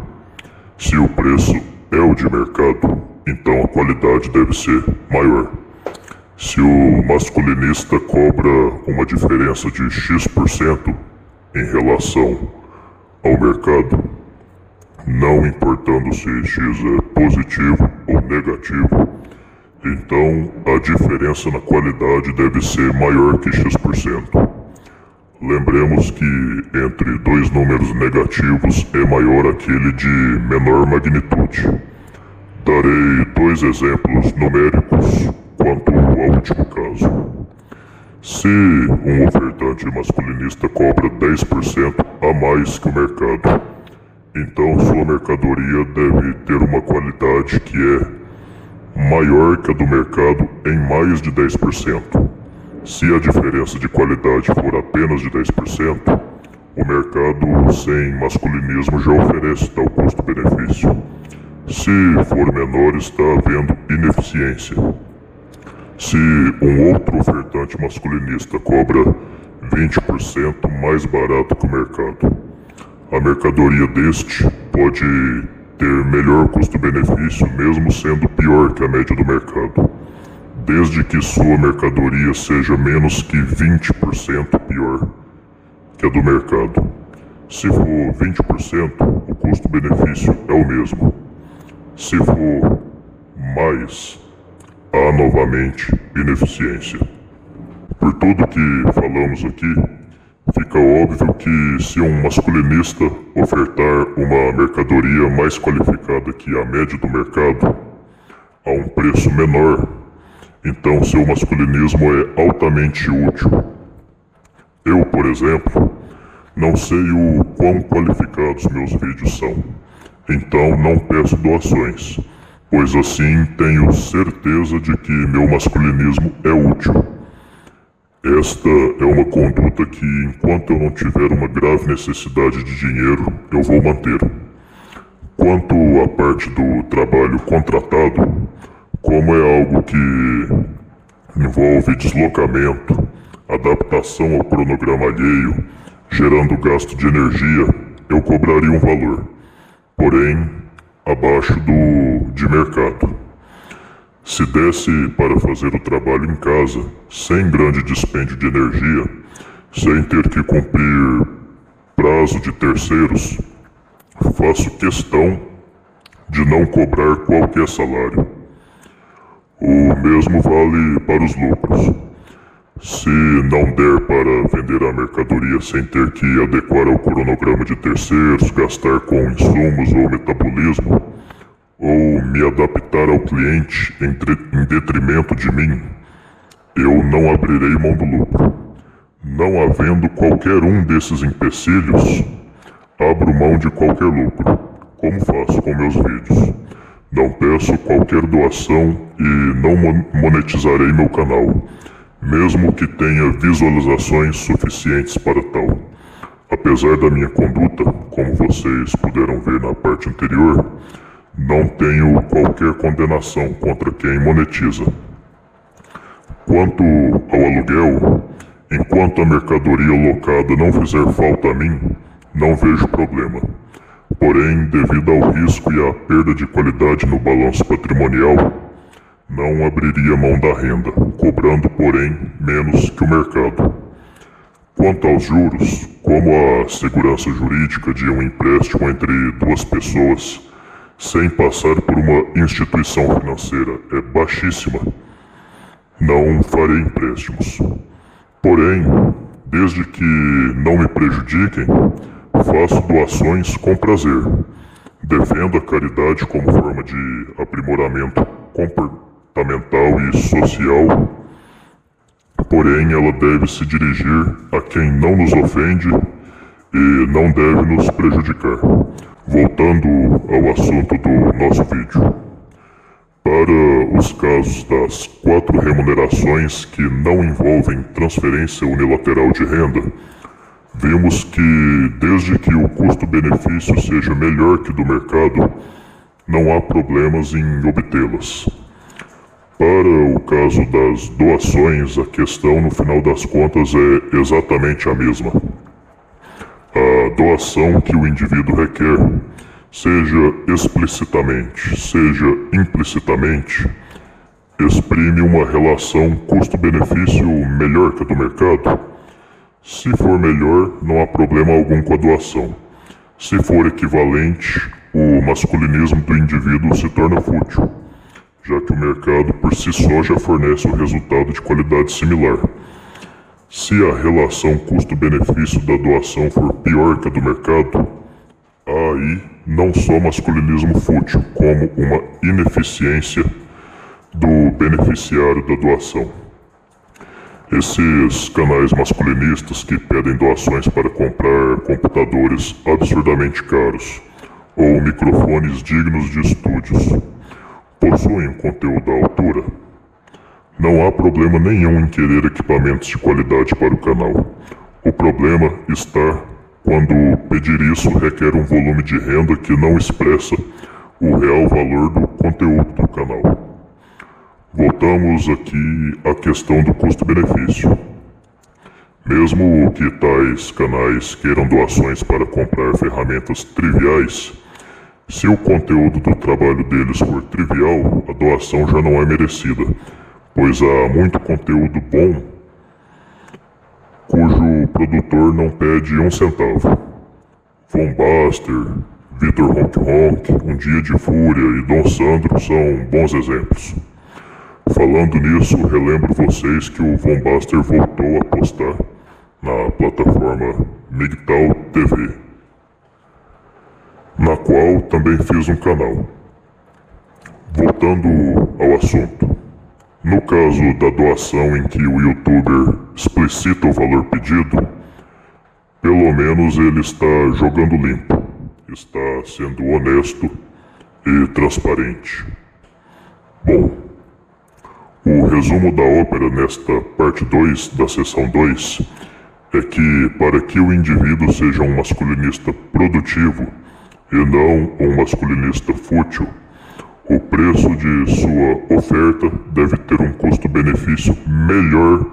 Se o preço é o de mercado, então a qualidade deve ser maior. Se o masculinista cobra uma diferença de X% em relação ao mercado, não importando se X é positivo ou negativo, então a diferença na qualidade deve ser maior que X%. Lembremos que entre dois números negativos é maior aquele de menor magnitude. Darei dois exemplos numéricos quanto ao último caso. Se um ofertante masculinista cobra 10% a mais que o mercado, então sua mercadoria deve ter uma qualidade que é maior que a do mercado em mais de 10%. Se a diferença de qualidade for apenas de 10%, o mercado sem masculinismo já oferece tal custo-benefício. Se for menor, está havendo ineficiência. Se um outro ofertante masculinista cobra 20% mais barato que o mercado, a mercadoria deste pode ter melhor custo-benefício mesmo sendo pior que a média do mercado, desde que sua mercadoria seja menos que 20% pior que a do mercado. Se for 20%, o custo-benefício é o mesmo. Se for mais, há novamente ineficiência. Por tudo que falamos aqui, fica óbvio que se um masculinista ofertar uma mercadoria mais qualificada que a média do mercado a um preço menor, então seu masculinismo é altamente útil. Eu, por exemplo, não sei o quão qualificados meus vídeos são, então não peço doações, pois assim tenho certeza de que meu masculinismo é útil. Esta é uma conduta que, enquanto eu não tiver uma grave necessidade de dinheiro, eu vou manter. Quanto à parte do trabalho contratado, como é algo que envolve deslocamento, adaptação ao cronograma alheio, gerando gasto de energia, eu cobraria um valor, porém abaixo do de mercado. Se desse para fazer o trabalho em casa, sem grande dispêndio de energia, sem ter que cumprir prazo de terceiros, faço questão de não cobrar qualquer salário. O mesmo vale para os lucros. Se não der para vender a mercadoria sem ter que adequar ao cronograma de terceiros, gastar com insumos ou metabolismo, ou me adaptar ao cliente em detrimento de mim, eu não abrirei mão do lucro. Não havendo qualquer um desses empecilhos, abro mão de qualquer lucro, como faço com meus vídeos. Não peço qualquer doação e não monetizarei meu canal, mesmo que tenha visualizações suficientes para tal. Apesar da minha conduta, como vocês puderam ver na parte anterior, não tenho qualquer condenação contra quem monetiza. Quanto ao aluguel, enquanto a mercadoria locada não fizer falta a mim, não vejo problema. Porém, devido ao risco e à perda de qualidade no balanço patrimonial, não abriria mão da renda, cobrando, porém, menos que o mercado. Quanto aos juros, como a segurança jurídica de um empréstimo entre duas pessoas, sem passar por uma instituição financeira, é baixíssima, não farei empréstimos. Porém, desde que não me prejudiquem, faço doações com prazer. Defendo a caridade como forma de aprimoramento comportamental e social, porém ela deve se dirigir a quem não nos ofende e não deve nos prejudicar. Voltando ao assunto do nosso vídeo. Para os casos das 4 remunerações que não envolvem transferência unilateral de renda, vimos que desde que o custo-benefício seja melhor que do mercado, não há problemas em obtê-las. Para o caso das doações, a questão no final das contas é exatamente a mesma. A doação que o indivíduo requer, seja explicitamente, seja implicitamente, exprime uma relação custo-benefício melhor que a do mercado? Se for melhor, não há problema algum com a doação. Se for equivalente, o masculinismo do indivíduo se torna fútil, já que o mercado por si só já fornece o resultado de qualidade similar. Se a relação custo-benefício da doação for pior que a do mercado, há aí não só masculinismo fútil, como uma ineficiência do beneficiário da doação. Esses canais masculinistas que pedem doações para comprar computadores absurdamente caros ou microfones dignos de estúdios possuem um conteúdo à altura? Não há problema nenhum em querer equipamentos de qualidade para o canal. O problema está quando pedir isso requer um volume de renda que não expressa o real valor do conteúdo do canal. Voltamos aqui à questão do custo-benefício. Mesmo que tais canais queiram doações para comprar ferramentas triviais, se o conteúdo do trabalho deles for trivial, a doação já não é merecida, pois há muito conteúdo bom cujo produtor não pede um centavo. Von Baster, Vitor Honk Honk, Um Dia de Fúria e Dom Sandro são bons exemplos. Falando nisso, relembro vocês que o Von Baster voltou a postar na plataforma MGTOW TV, na qual também fiz um canal. Voltando ao assunto. No caso da doação em que o youtuber explicita o valor pedido, pelo menos ele está jogando limpo, está sendo honesto e transparente. Bom, o resumo da ópera nesta parte 2 da seção 2 é que para que o indivíduo seja um masculinista produtivo e não um masculinista fútil, o preço de sua oferta deve ter um custo-benefício melhor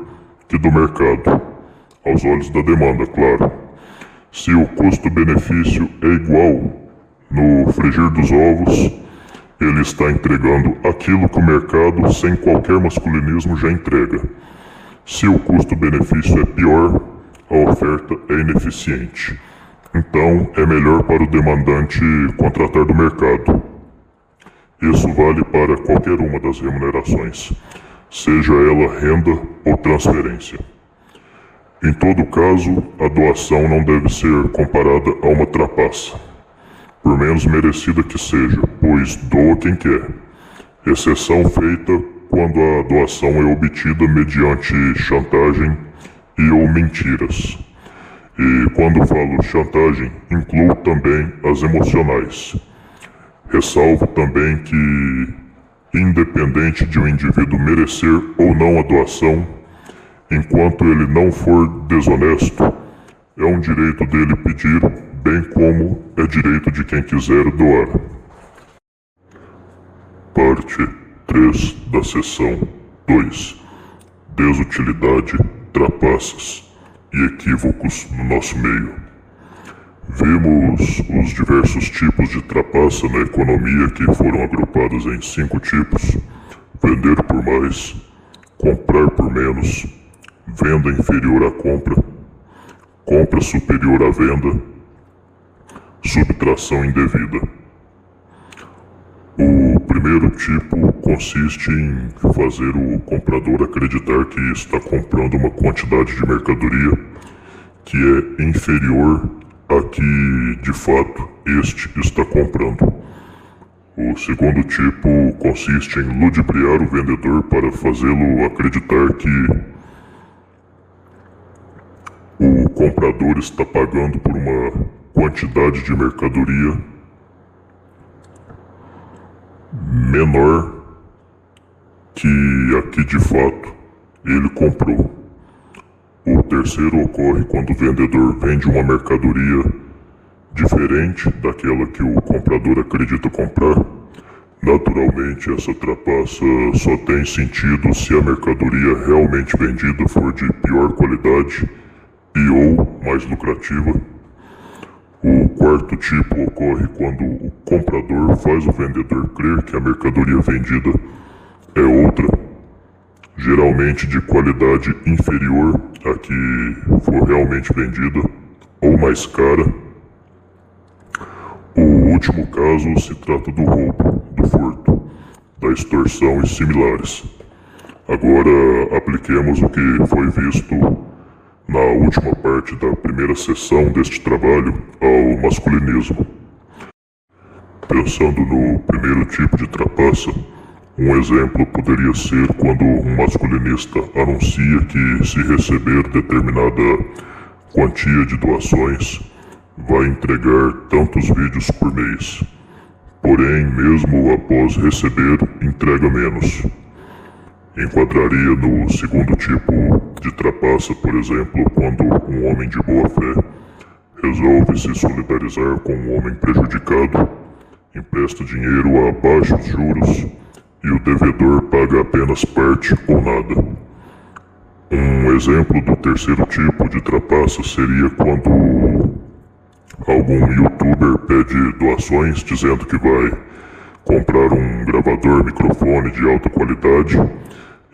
que do mercado, aos olhos da demanda, claro. Se o custo-benefício é igual no frigir dos ovos, ele está entregando aquilo que o mercado, sem qualquer masculinismo, já entrega. Se o custo-benefício é pior, a oferta é ineficiente. Então, é melhor para o demandante contratar do mercado. Isso vale para qualquer uma das remunerações, seja ela renda ou transferência. Em todo caso, a doação não deve ser comparada a uma trapaça, por menos merecida que seja, pois doa quem quer. Exceção feita quando a doação é obtida mediante chantagem e ou mentiras. E quando falo chantagem, incluo também as emocionais. Ressalvo também que, independente de um indivíduo merecer ou não a doação, enquanto ele não for desonesto, é um direito dele pedir, bem como é direito de quem quiser doar. Parte 3 da seção 2. Desutilidade, trapaças e equívocos no nosso meio. Vimos os diversos tipos de trapaça na economia que foram agrupados em 5 tipos: vender por mais, comprar por menos, venda inferior à compra, compra superior à venda, subtração indevida. O primeiro tipo consiste em fazer o comprador acreditar que está comprando uma quantidade de mercadoria que é inferior a que, de fato, este está comprando. O segundo tipo consiste em ludibriar o vendedor para fazê-lo acreditar que o comprador está pagando por uma quantidade de mercadoria menor que a que, de fato, ele comprou. O terceiro ocorre quando o vendedor vende uma mercadoria diferente daquela que o comprador acredita comprar. Naturalmente, essa trapaça só tem sentido se a mercadoria realmente vendida for de pior qualidade e ou mais lucrativa. O quarto tipo ocorre quando o comprador faz o vendedor crer que a mercadoria vendida é outra, geralmente de qualidade inferior à que for realmente vendida ou mais cara. O último caso se trata do roubo, do furto, da extorsão e similares. Agora apliquemos o que foi visto na última parte da primeira sessão deste trabalho ao masculinismo. Pensando no primeiro tipo de trapaça, um exemplo poderia ser quando um masculinista anuncia que, se receber determinada quantia de doações, vai entregar tantos vídeos por mês. Porém, mesmo após receber, entrega menos. Enquadraria no segundo tipo de trapaça, por exemplo, quando um homem de boa fé resolve se solidarizar com um homem prejudicado, empresta dinheiro a baixos juros e o devedor paga apenas parte ou nada. Um exemplo do terceiro tipo de trapaça seria quando algum youtuber pede doações dizendo que vai comprar um gravador microfone de alta qualidade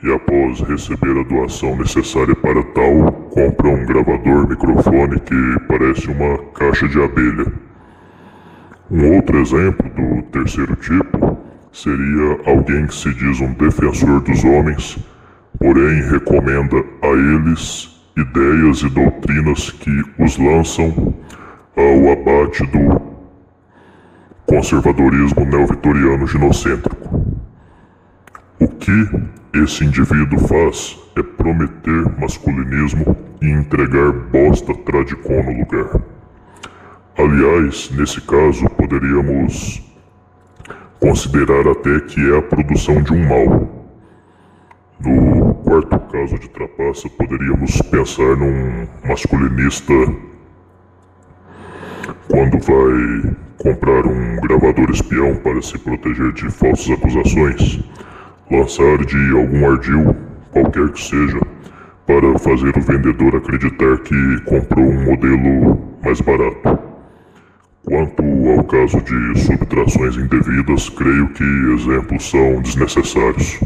e, após receber a doação necessária para tal, compra um gravador microfone que parece uma caixa de abelha. Um outro exemplo do terceiro tipo seria alguém que se diz um defensor dos homens, porém recomenda a eles ideias e doutrinas que os lançam ao abate do conservadorismo neovitoriano ginocêntrico. O que esse indivíduo faz é prometer masculinismo e entregar bosta tradicon no lugar. Aliás, nesse caso, poderíamos considerar até que é a produção de um mal. No quarto caso de trapaça, poderíamos pensar num masculinista quando vai comprar um gravador espião para se proteger de falsas acusações, lançar de algum ardil, qualquer que seja, para fazer o vendedor acreditar que comprou um modelo mais barato. Quanto ao caso de subtrações indevidas, creio que exemplos são desnecessários.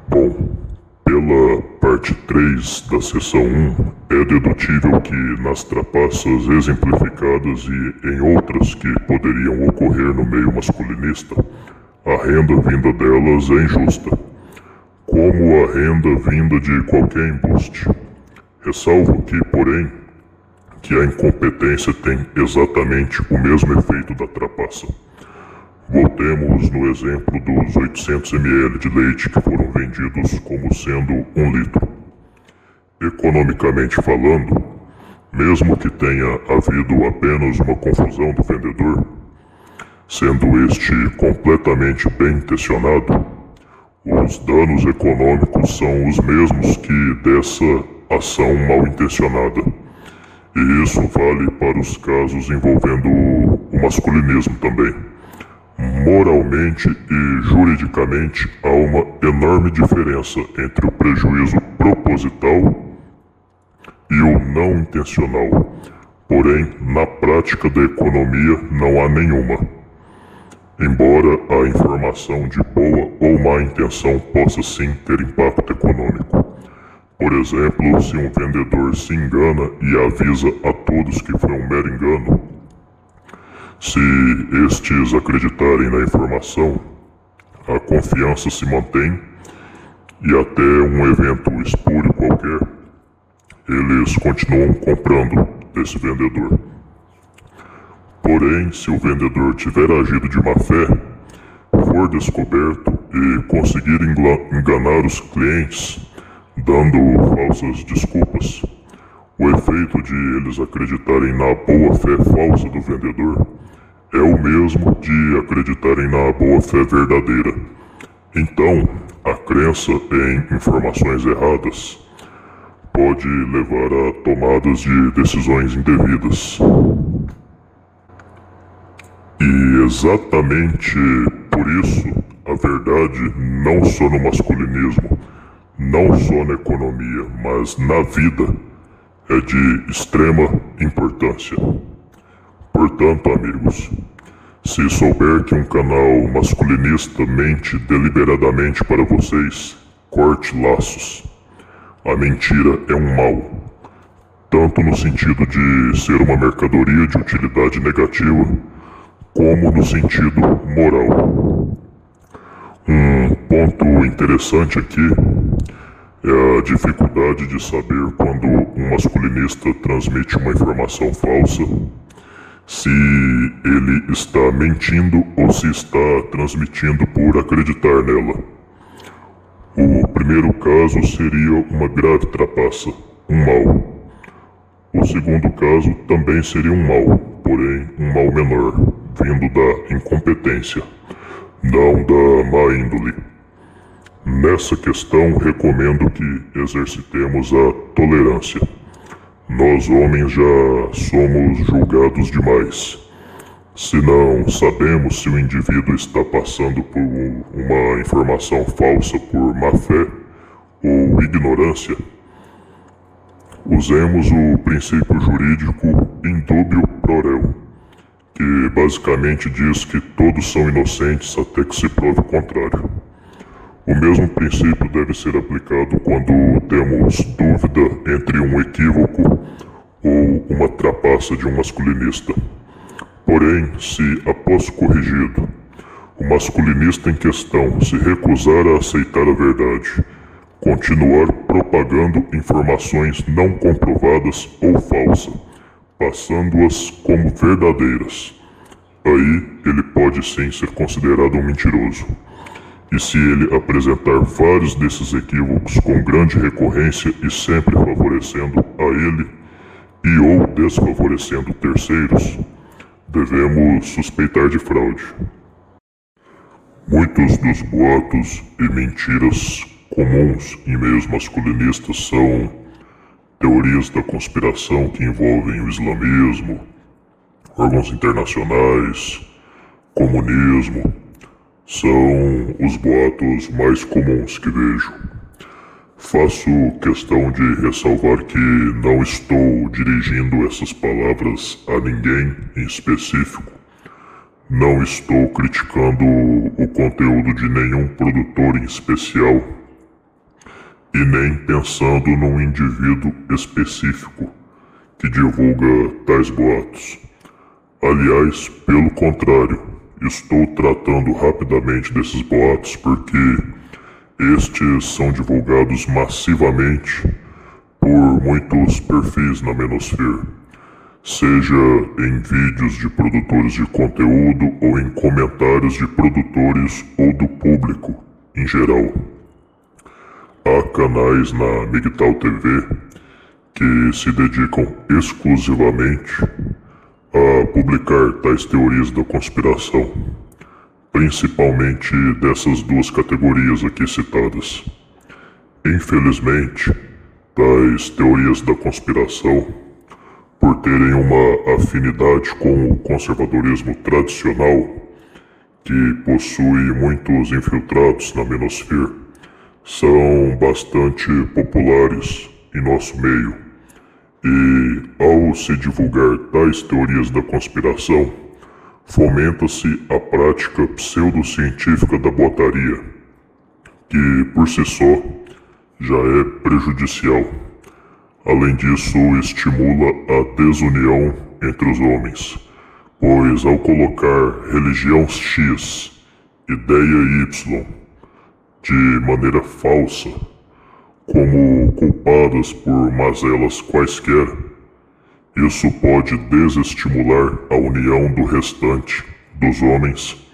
Bom, pela parte 3 da seção 1, é dedutível que nas trapaças exemplificadas e em outras que poderiam ocorrer no meio masculinista, a renda vinda delas é injusta, como a renda vinda de qualquer embuste. Ressalvo que, porém, que a incompetência tem exatamente o mesmo efeito da trapaça. Voltemos no exemplo dos 800 ml de leite que foram vendidos como sendo 1 litro. Economicamente falando, mesmo que tenha havido apenas uma confusão do vendedor, sendo este completamente bem intencionado, os danos econômicos são os mesmos que dessa ação mal intencionada. E isso vale para os casos envolvendo o masculinismo também. Moralmente e juridicamente há uma enorme diferença entre o prejuízo proposital e o não intencional. Porém, na prática da economia não há nenhuma. Embora a informação de boa ou má intenção possa sim ter impacto econômico. Por exemplo, se um vendedor se engana e avisa a todos que foi um mero engano, se estes acreditarem na informação, a confiança se mantém e até um evento espúrio qualquer, eles continuam comprando desse vendedor. Porém, se o vendedor tiver agido de má fé, for descoberto e conseguir enganar os clientes, dando falsas desculpas, o efeito de eles acreditarem na boa-fé falsa do vendedor é o mesmo de acreditarem na boa-fé verdadeira. Então, a crença em informações erradas pode levar a tomadas de decisões indevidas. E exatamente por isso, a verdade, não só no masculinismo, não só na economia, mas na vida, é de extrema importância. Portanto, amigos, se souber que um canal masculinista mente deliberadamente para vocês, corte laços. A mentira é um mal, tanto no sentido de ser uma mercadoria de utilidade negativa, como no sentido moral. Um ponto interessante aqui é a dificuldade de saber quando um masculinista transmite uma informação falsa, se ele está mentindo ou se está transmitindo por acreditar nela. O primeiro caso seria uma grave trapaça, um mal. O segundo caso também seria um mal, porém um mal menor, vindo da incompetência, não da má índole. Nessa questão, recomendo que exercitemos a tolerância. Nós homens já somos julgados demais. Se não sabemos se o indivíduo está passando por uma informação falsa por má fé ou ignorância, usemos o princípio jurídico in dubio pro reo, que basicamente diz que todos são inocentes até que se prove o contrário. O mesmo princípio deve ser aplicado quando temos dúvida entre um equívoco ou uma trapaça de um masculinista. Porém, se após corrigido, o masculinista em questão se recusar a aceitar a verdade, continuar propagando informações não comprovadas ou falsas, passando-as como verdadeiras, aí ele pode sim ser considerado um mentiroso. E se ele apresentar vários desses equívocos com grande recorrência e sempre favorecendo a ele e ou desfavorecendo terceiros, devemos suspeitar de fraude. Muitos dos boatos e mentiras comuns em meios masculinistas são teorias da conspiração que envolvem o islamismo, órgãos internacionais, comunismo. São os boatos mais comuns que vejo. Faço questão de ressalvar que não estou dirigindo essas palavras a ninguém em específico. Não estou criticando o conteúdo de nenhum produtor em especial e nem pensando num indivíduo específico que divulga tais boatos. Aliás, pelo contrário, estou tratando rapidamente desses boatos porque estes são divulgados massivamente por muitos perfis na menosfera, seja em vídeos de produtores de conteúdo ou em comentários de produtores ou do público em geral. Há canais na MGTOW TV que se dedicam exclusivamente a publicar tais teorias da conspiração, principalmente dessas duas categorias aqui citadas. Infelizmente, tais teorias da conspiração, por terem uma afinidade com o conservadorismo tradicional, que possui muitos infiltrados na menosfera, são bastante populares em nosso meio. E, ao se divulgar tais teorias da conspiração, fomenta-se a prática pseudocientífica da botaria, que, por si só, já é prejudicial. Além disso, estimula a desunião entre os homens, pois ao colocar religião X, ideia Y, de maneira falsa, como culpadas por mazelas quaisquer, isso pode desestimular a união do restante dos homens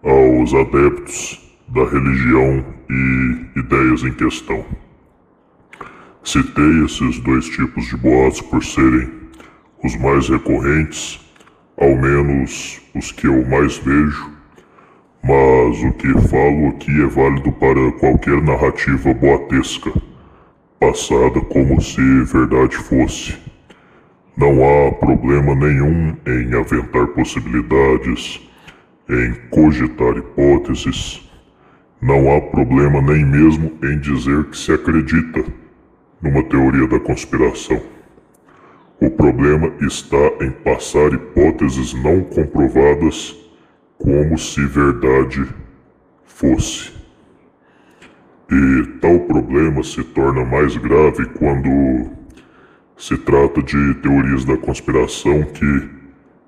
aos adeptos da religião e ideias em questão. Citei esses dois tipos de boatos por serem os mais recorrentes, ao menos os que eu mais vejo, mas o que falo aqui é válido para qualquer narrativa boatesca, passada como se verdade fosse. Não há problema nenhum em aventar possibilidades, em cogitar hipóteses. Não há problema nem mesmo em dizer que se acredita numa teoria da conspiração. O problema está em passar hipóteses não comprovadas como se verdade fosse. E tal problema se torna mais grave quando se trata de teorias da conspiração que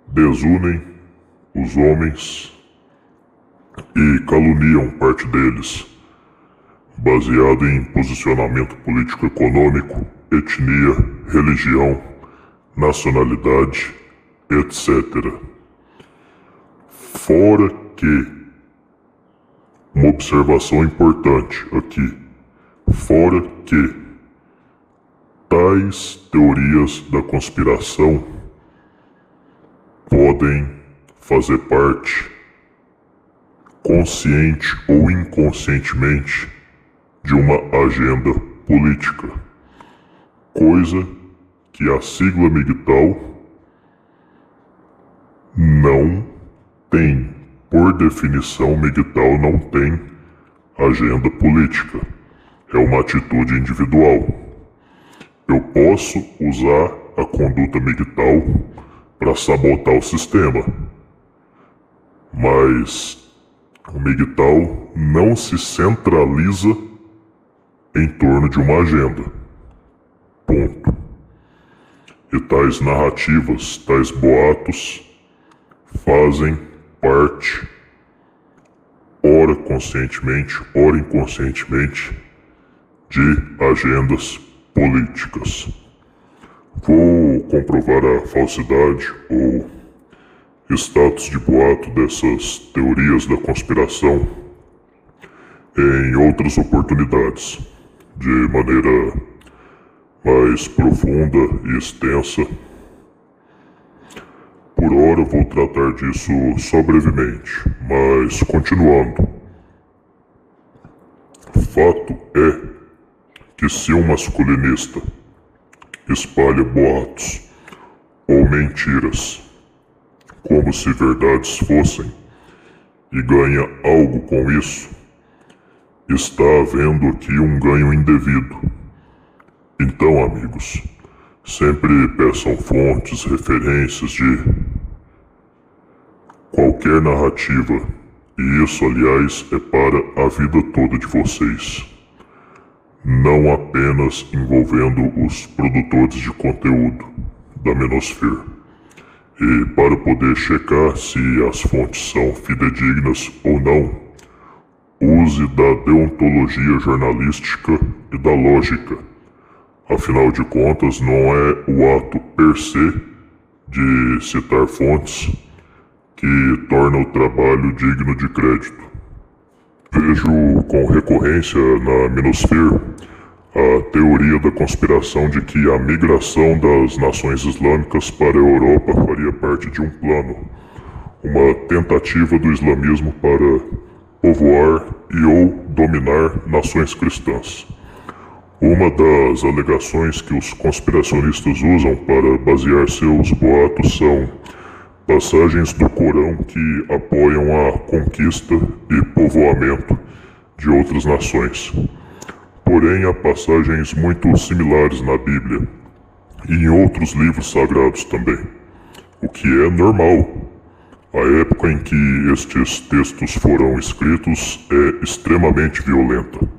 desunem os homens e caluniam parte deles, baseado em posicionamento político-econômico, etnia, religião, nacionalidade, etc. Fora que, uma observação importante aqui, fora que tais teorias da conspiração podem fazer parte, consciente ou inconscientemente, de uma agenda política, coisa que a sigla MGTOW não tem. Por definição, MGTOW não tem agenda política. É uma atitude individual. Eu posso usar a conduta MGTOW para sabotar o sistema, mas o MGTOW não se centraliza em torno de uma agenda. Ponto. E tais narrativas, tais boatos, fazem parte, ora conscientemente, ora inconscientemente, de agendas políticas. Vou comprovar a falsidade ou status de boato dessas teorias da conspiração em outras oportunidades, de maneira mais profunda e extensa. Por hora vou tratar disso só brevemente, mas continuando. Fato é que se um masculinista espalha boatos ou mentiras como se verdades fossem e ganha algo com isso, está havendo aqui um ganho indevido. Então, amigos, sempre peçam fontes, referências de qualquer narrativa, e isso, aliás, é para a vida toda de vocês, não apenas envolvendo os produtores de conteúdo da Menosphere. E para poder checar se as fontes são fidedignas ou não, use da deontologia jornalística e da lógica. Afinal de contas, não é o ato per se de citar fontes que torna o trabalho digno de crédito. Vejo com recorrência na Menosphere a teoria da conspiração de que a migração das nações islâmicas para a Europa faria parte de um plano, uma tentativa do islamismo para povoar e ou dominar nações cristãs. Uma das alegações que os conspiracionistas usam para basear seus boatos são passagens do Corão que apoiam a conquista e povoamento de outras nações. Porém, há passagens muito similares na Bíblia e em outros livros sagrados também, o que é normal. A época em que estes textos foram escritos é extremamente violenta.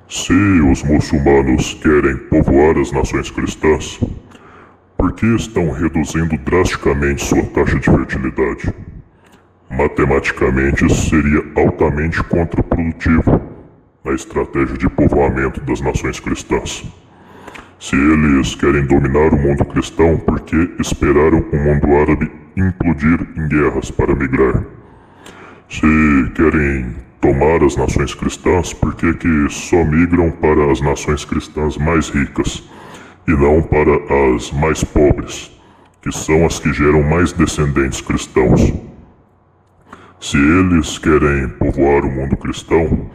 Se os muçulmanos querem povoar as nações cristãs, por que estão reduzindo drasticamente sua taxa de fertilidade? Matematicamente, isso seria altamente contraprodutivo na estratégia de povoamento das nações cristãs. Se eles querem dominar o mundo cristão, por que esperaram o mundo árabe implodir em guerras para migrar? Se querem tomar as nações cristãs, por que só migram para as nações cristãs mais ricas e não para as mais pobres, que são as que geram mais descendentes cristãos? Se eles querem povoar o mundo cristão,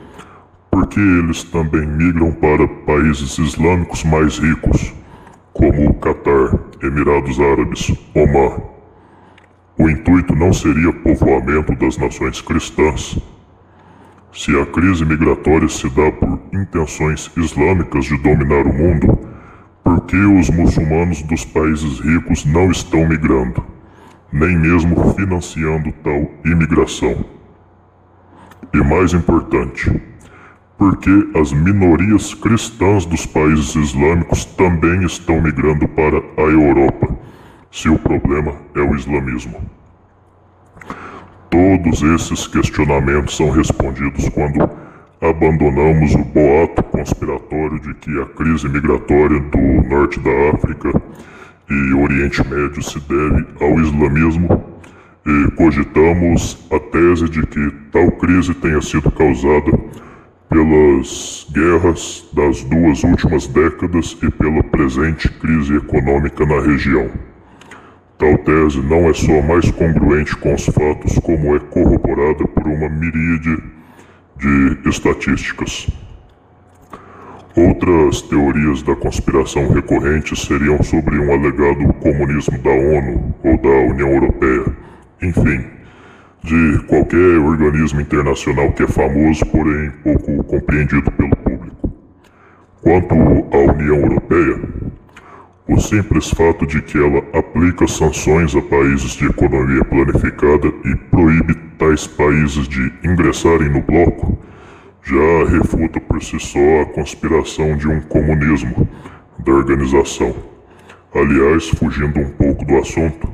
por que eles também migram para países islâmicos mais ricos, como o Catar, Emirados Árabes, Omã? O intuito não seria povoamento das nações cristãs? Se a crise migratória se dá por intenções islâmicas de dominar o mundo, Por que os muçulmanos dos países ricos não estão migrando, nem mesmo financiando tal imigração? E mais importante, por que as minorias cristãs dos países islâmicos também estão migrando para a Europa, se o problema é o islamismo? Todos esses questionamentos são respondidos quando abandonamos o boato conspiratório de que a crise migratória do norte da África e Oriente Médio se deve ao islamismo e cogitamos a tese de que tal crise tenha sido causada pelas guerras das 2 últimas décadas e pela presente crise econômica na região. Tal tese não é só mais congruente com os fatos, como é corroborada por uma miríade de estatísticas. Outras teorias da conspiração recorrentes seriam sobre um alegado comunismo da ONU ou da União Europeia, enfim, de qualquer organismo internacional que é famoso, porém pouco compreendido pelo público. Quanto à União Europeia, o simples fato de que ela aplica sanções a países de economia planificada e proíbe tais países de ingressarem no bloco já refuta por si só a conspiração de um comunismo da organização. Aliás, fugindo um pouco do assunto,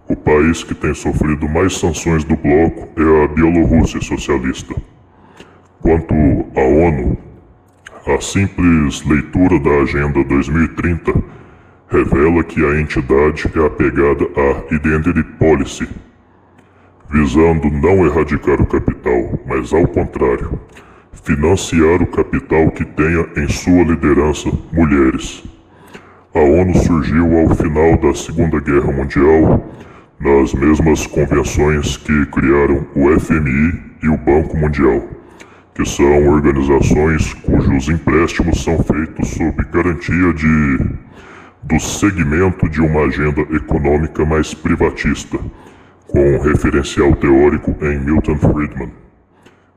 o país que tem sofrido mais sanções do bloco é a Bielorrússia socialista. Quanto à ONU, a simples leitura da Agenda 2030 revela que a entidade é apegada à Identity Policy, visando não erradicar o capital, mas ao contrário, financiar o capital que tenha em sua liderança mulheres. A ONU surgiu ao final da Segunda Guerra Mundial, nas mesmas convenções que criaram o FMI e o Banco Mundial, que são organizações cujos empréstimos são feitos sob garantia do segmento de uma agenda econômica mais privatista, com referencial teórico em Milton Friedman,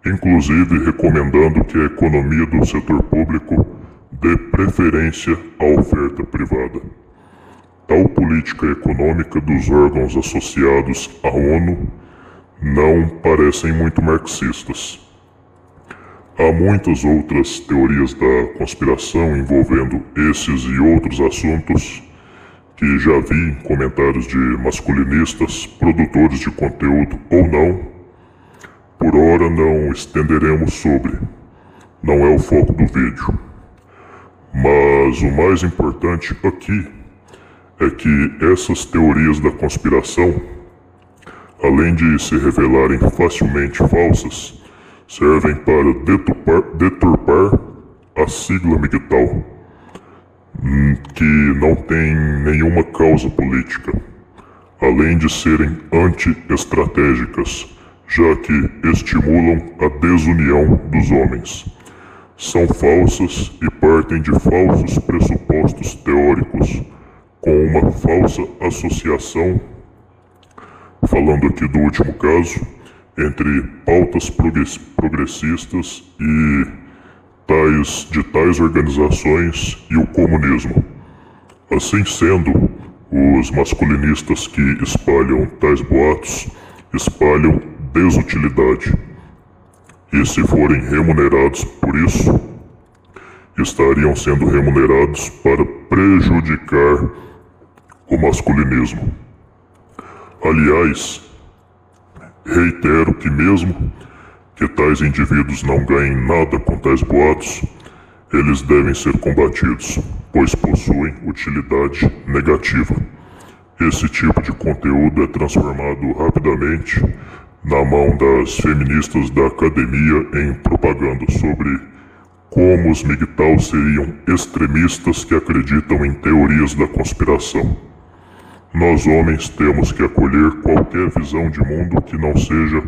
inclusive recomendando que a economia do setor público dê preferência à oferta privada. Tal política econômica dos órgãos associados à ONU não parecem muito marxistas. Há muitas outras teorias da conspiração envolvendo esses e outros assuntos que já vi em comentários de masculinistas, produtores de conteúdo ou não. Por hora não estenderemos sobre, não é o foco do vídeo. Mas o mais importante aqui é que essas teorias da conspiração, além de se revelarem facilmente falsas, servem para deturpar a sigla MGTOW, que não tem nenhuma causa política, além de serem anti-estratégicas, já que estimulam a desunião dos homens. São falsas e partem de falsos pressupostos teóricos, com uma falsa associação, falando aqui do último caso, entre pautas progressistas e tais organizações e o comunismo. Assim sendo, os masculinistas que espalham tais boatos espalham desutilidade. E se forem remunerados por isso, estariam sendo remunerados para prejudicar o masculinismo. Aliás, reitero que mesmo que tais indivíduos não ganhem nada com tais boatos, eles devem ser combatidos, pois possuem utilidade negativa. Esse tipo de conteúdo é transformado rapidamente na mão das feministas da academia em propaganda sobre como os MGTOW seriam extremistas que acreditam em teorias da conspiração. Nós homens temos que acolher qualquer visão de mundo que não seja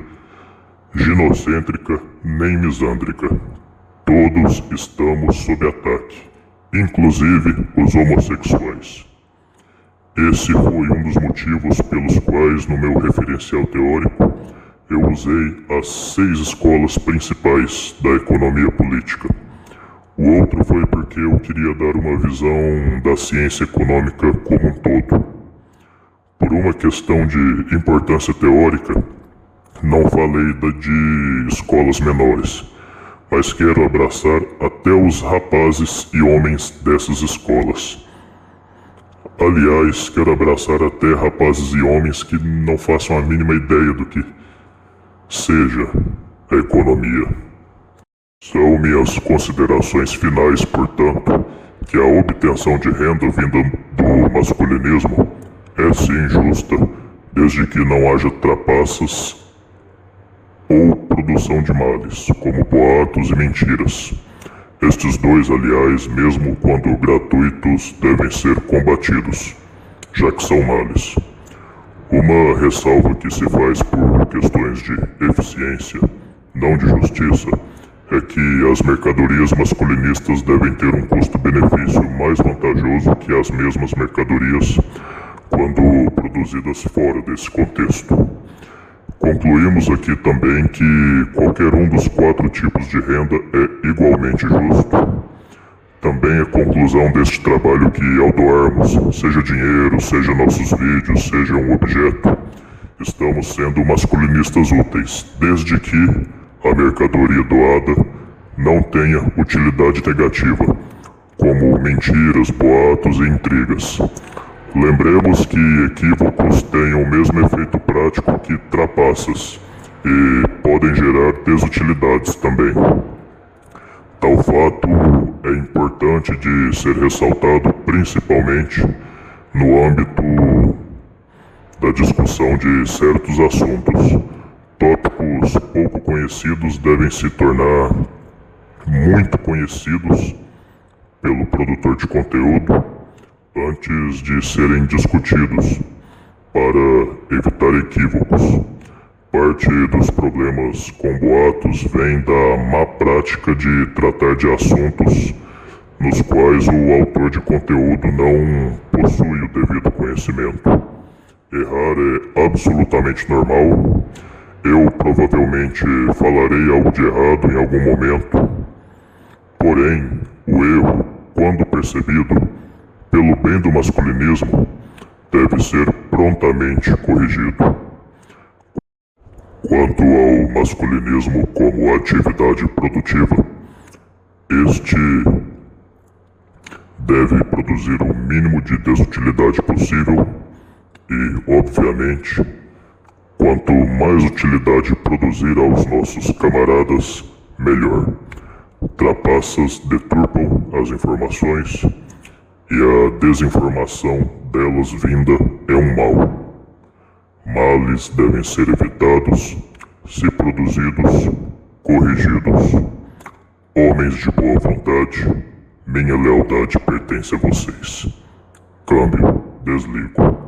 ginocêntrica nem misândrica. Todos estamos sob ataque, inclusive os homossexuais. Esse foi um dos motivos pelos quais, no meu referencial teórico, eu usei as 6 escolas principais da economia política. O outro foi porque porque eu queria dar uma visão da ciência econômica como um todo. Por uma questão de importância teórica, não falei de escolas menores, mas quero abraçar até os rapazes e homens dessas escolas. Aliás, quero abraçar até rapazes e homens que não façam a mínima ideia do que seja a economia. São minhas considerações finais, portanto, que a obtenção de renda vinda do masculinismo é sim justa, desde que não haja trapaças ou produção de males, como boatos e mentiras. Estes dois, aliás, mesmo quando gratuitos, devem ser combatidos, já que são males. Uma ressalva que se faz por questões de eficiência, não de justiça, é que as mercadorias masculinistas devem ter um custo-benefício mais vantajoso que as mesmas mercadorias quando produzidas fora desse contexto. Concluímos aqui também que qualquer um dos 4 tipos de renda é igualmente justo. Também é conclusão deste trabalho que, ao doarmos, seja dinheiro, seja nossos vídeos, seja um objeto, estamos sendo masculinistas úteis, desde que a mercadoria doada não tenha utilidade negativa, como mentiras, boatos e intrigas. Lembremos que equívocos têm o mesmo efeito prático que trapaças e podem gerar desutilidades também. Tal fato é importante de ser ressaltado principalmente no âmbito da discussão de certos assuntos. Tópicos pouco conhecidos devem se tornar muito conhecidos pelo produtor de conteúdo antes de serem discutidos, para evitar equívocos. Parte dos problemas com boatos vem da má prática de tratar de assuntos nos quais o autor de conteúdo não possui o devido conhecimento. Errar é absolutamente normal. Eu provavelmente falarei algo de errado em algum momento. Porém, o erro, quando percebido, pelo bem do masculinismo, deve ser prontamente corrigido. Quanto ao masculinismo como atividade produtiva, este deve produzir o mínimo de desutilidade possível e, obviamente, quanto mais utilidade produzir aos nossos camaradas, melhor. Trapaças deturpam as informações e a desinformação delas vinda é um mal. Males devem ser evitados, se produzidos, corrigidos. Homens de boa vontade, minha lealdade pertence a vocês. Câmbio, desligo.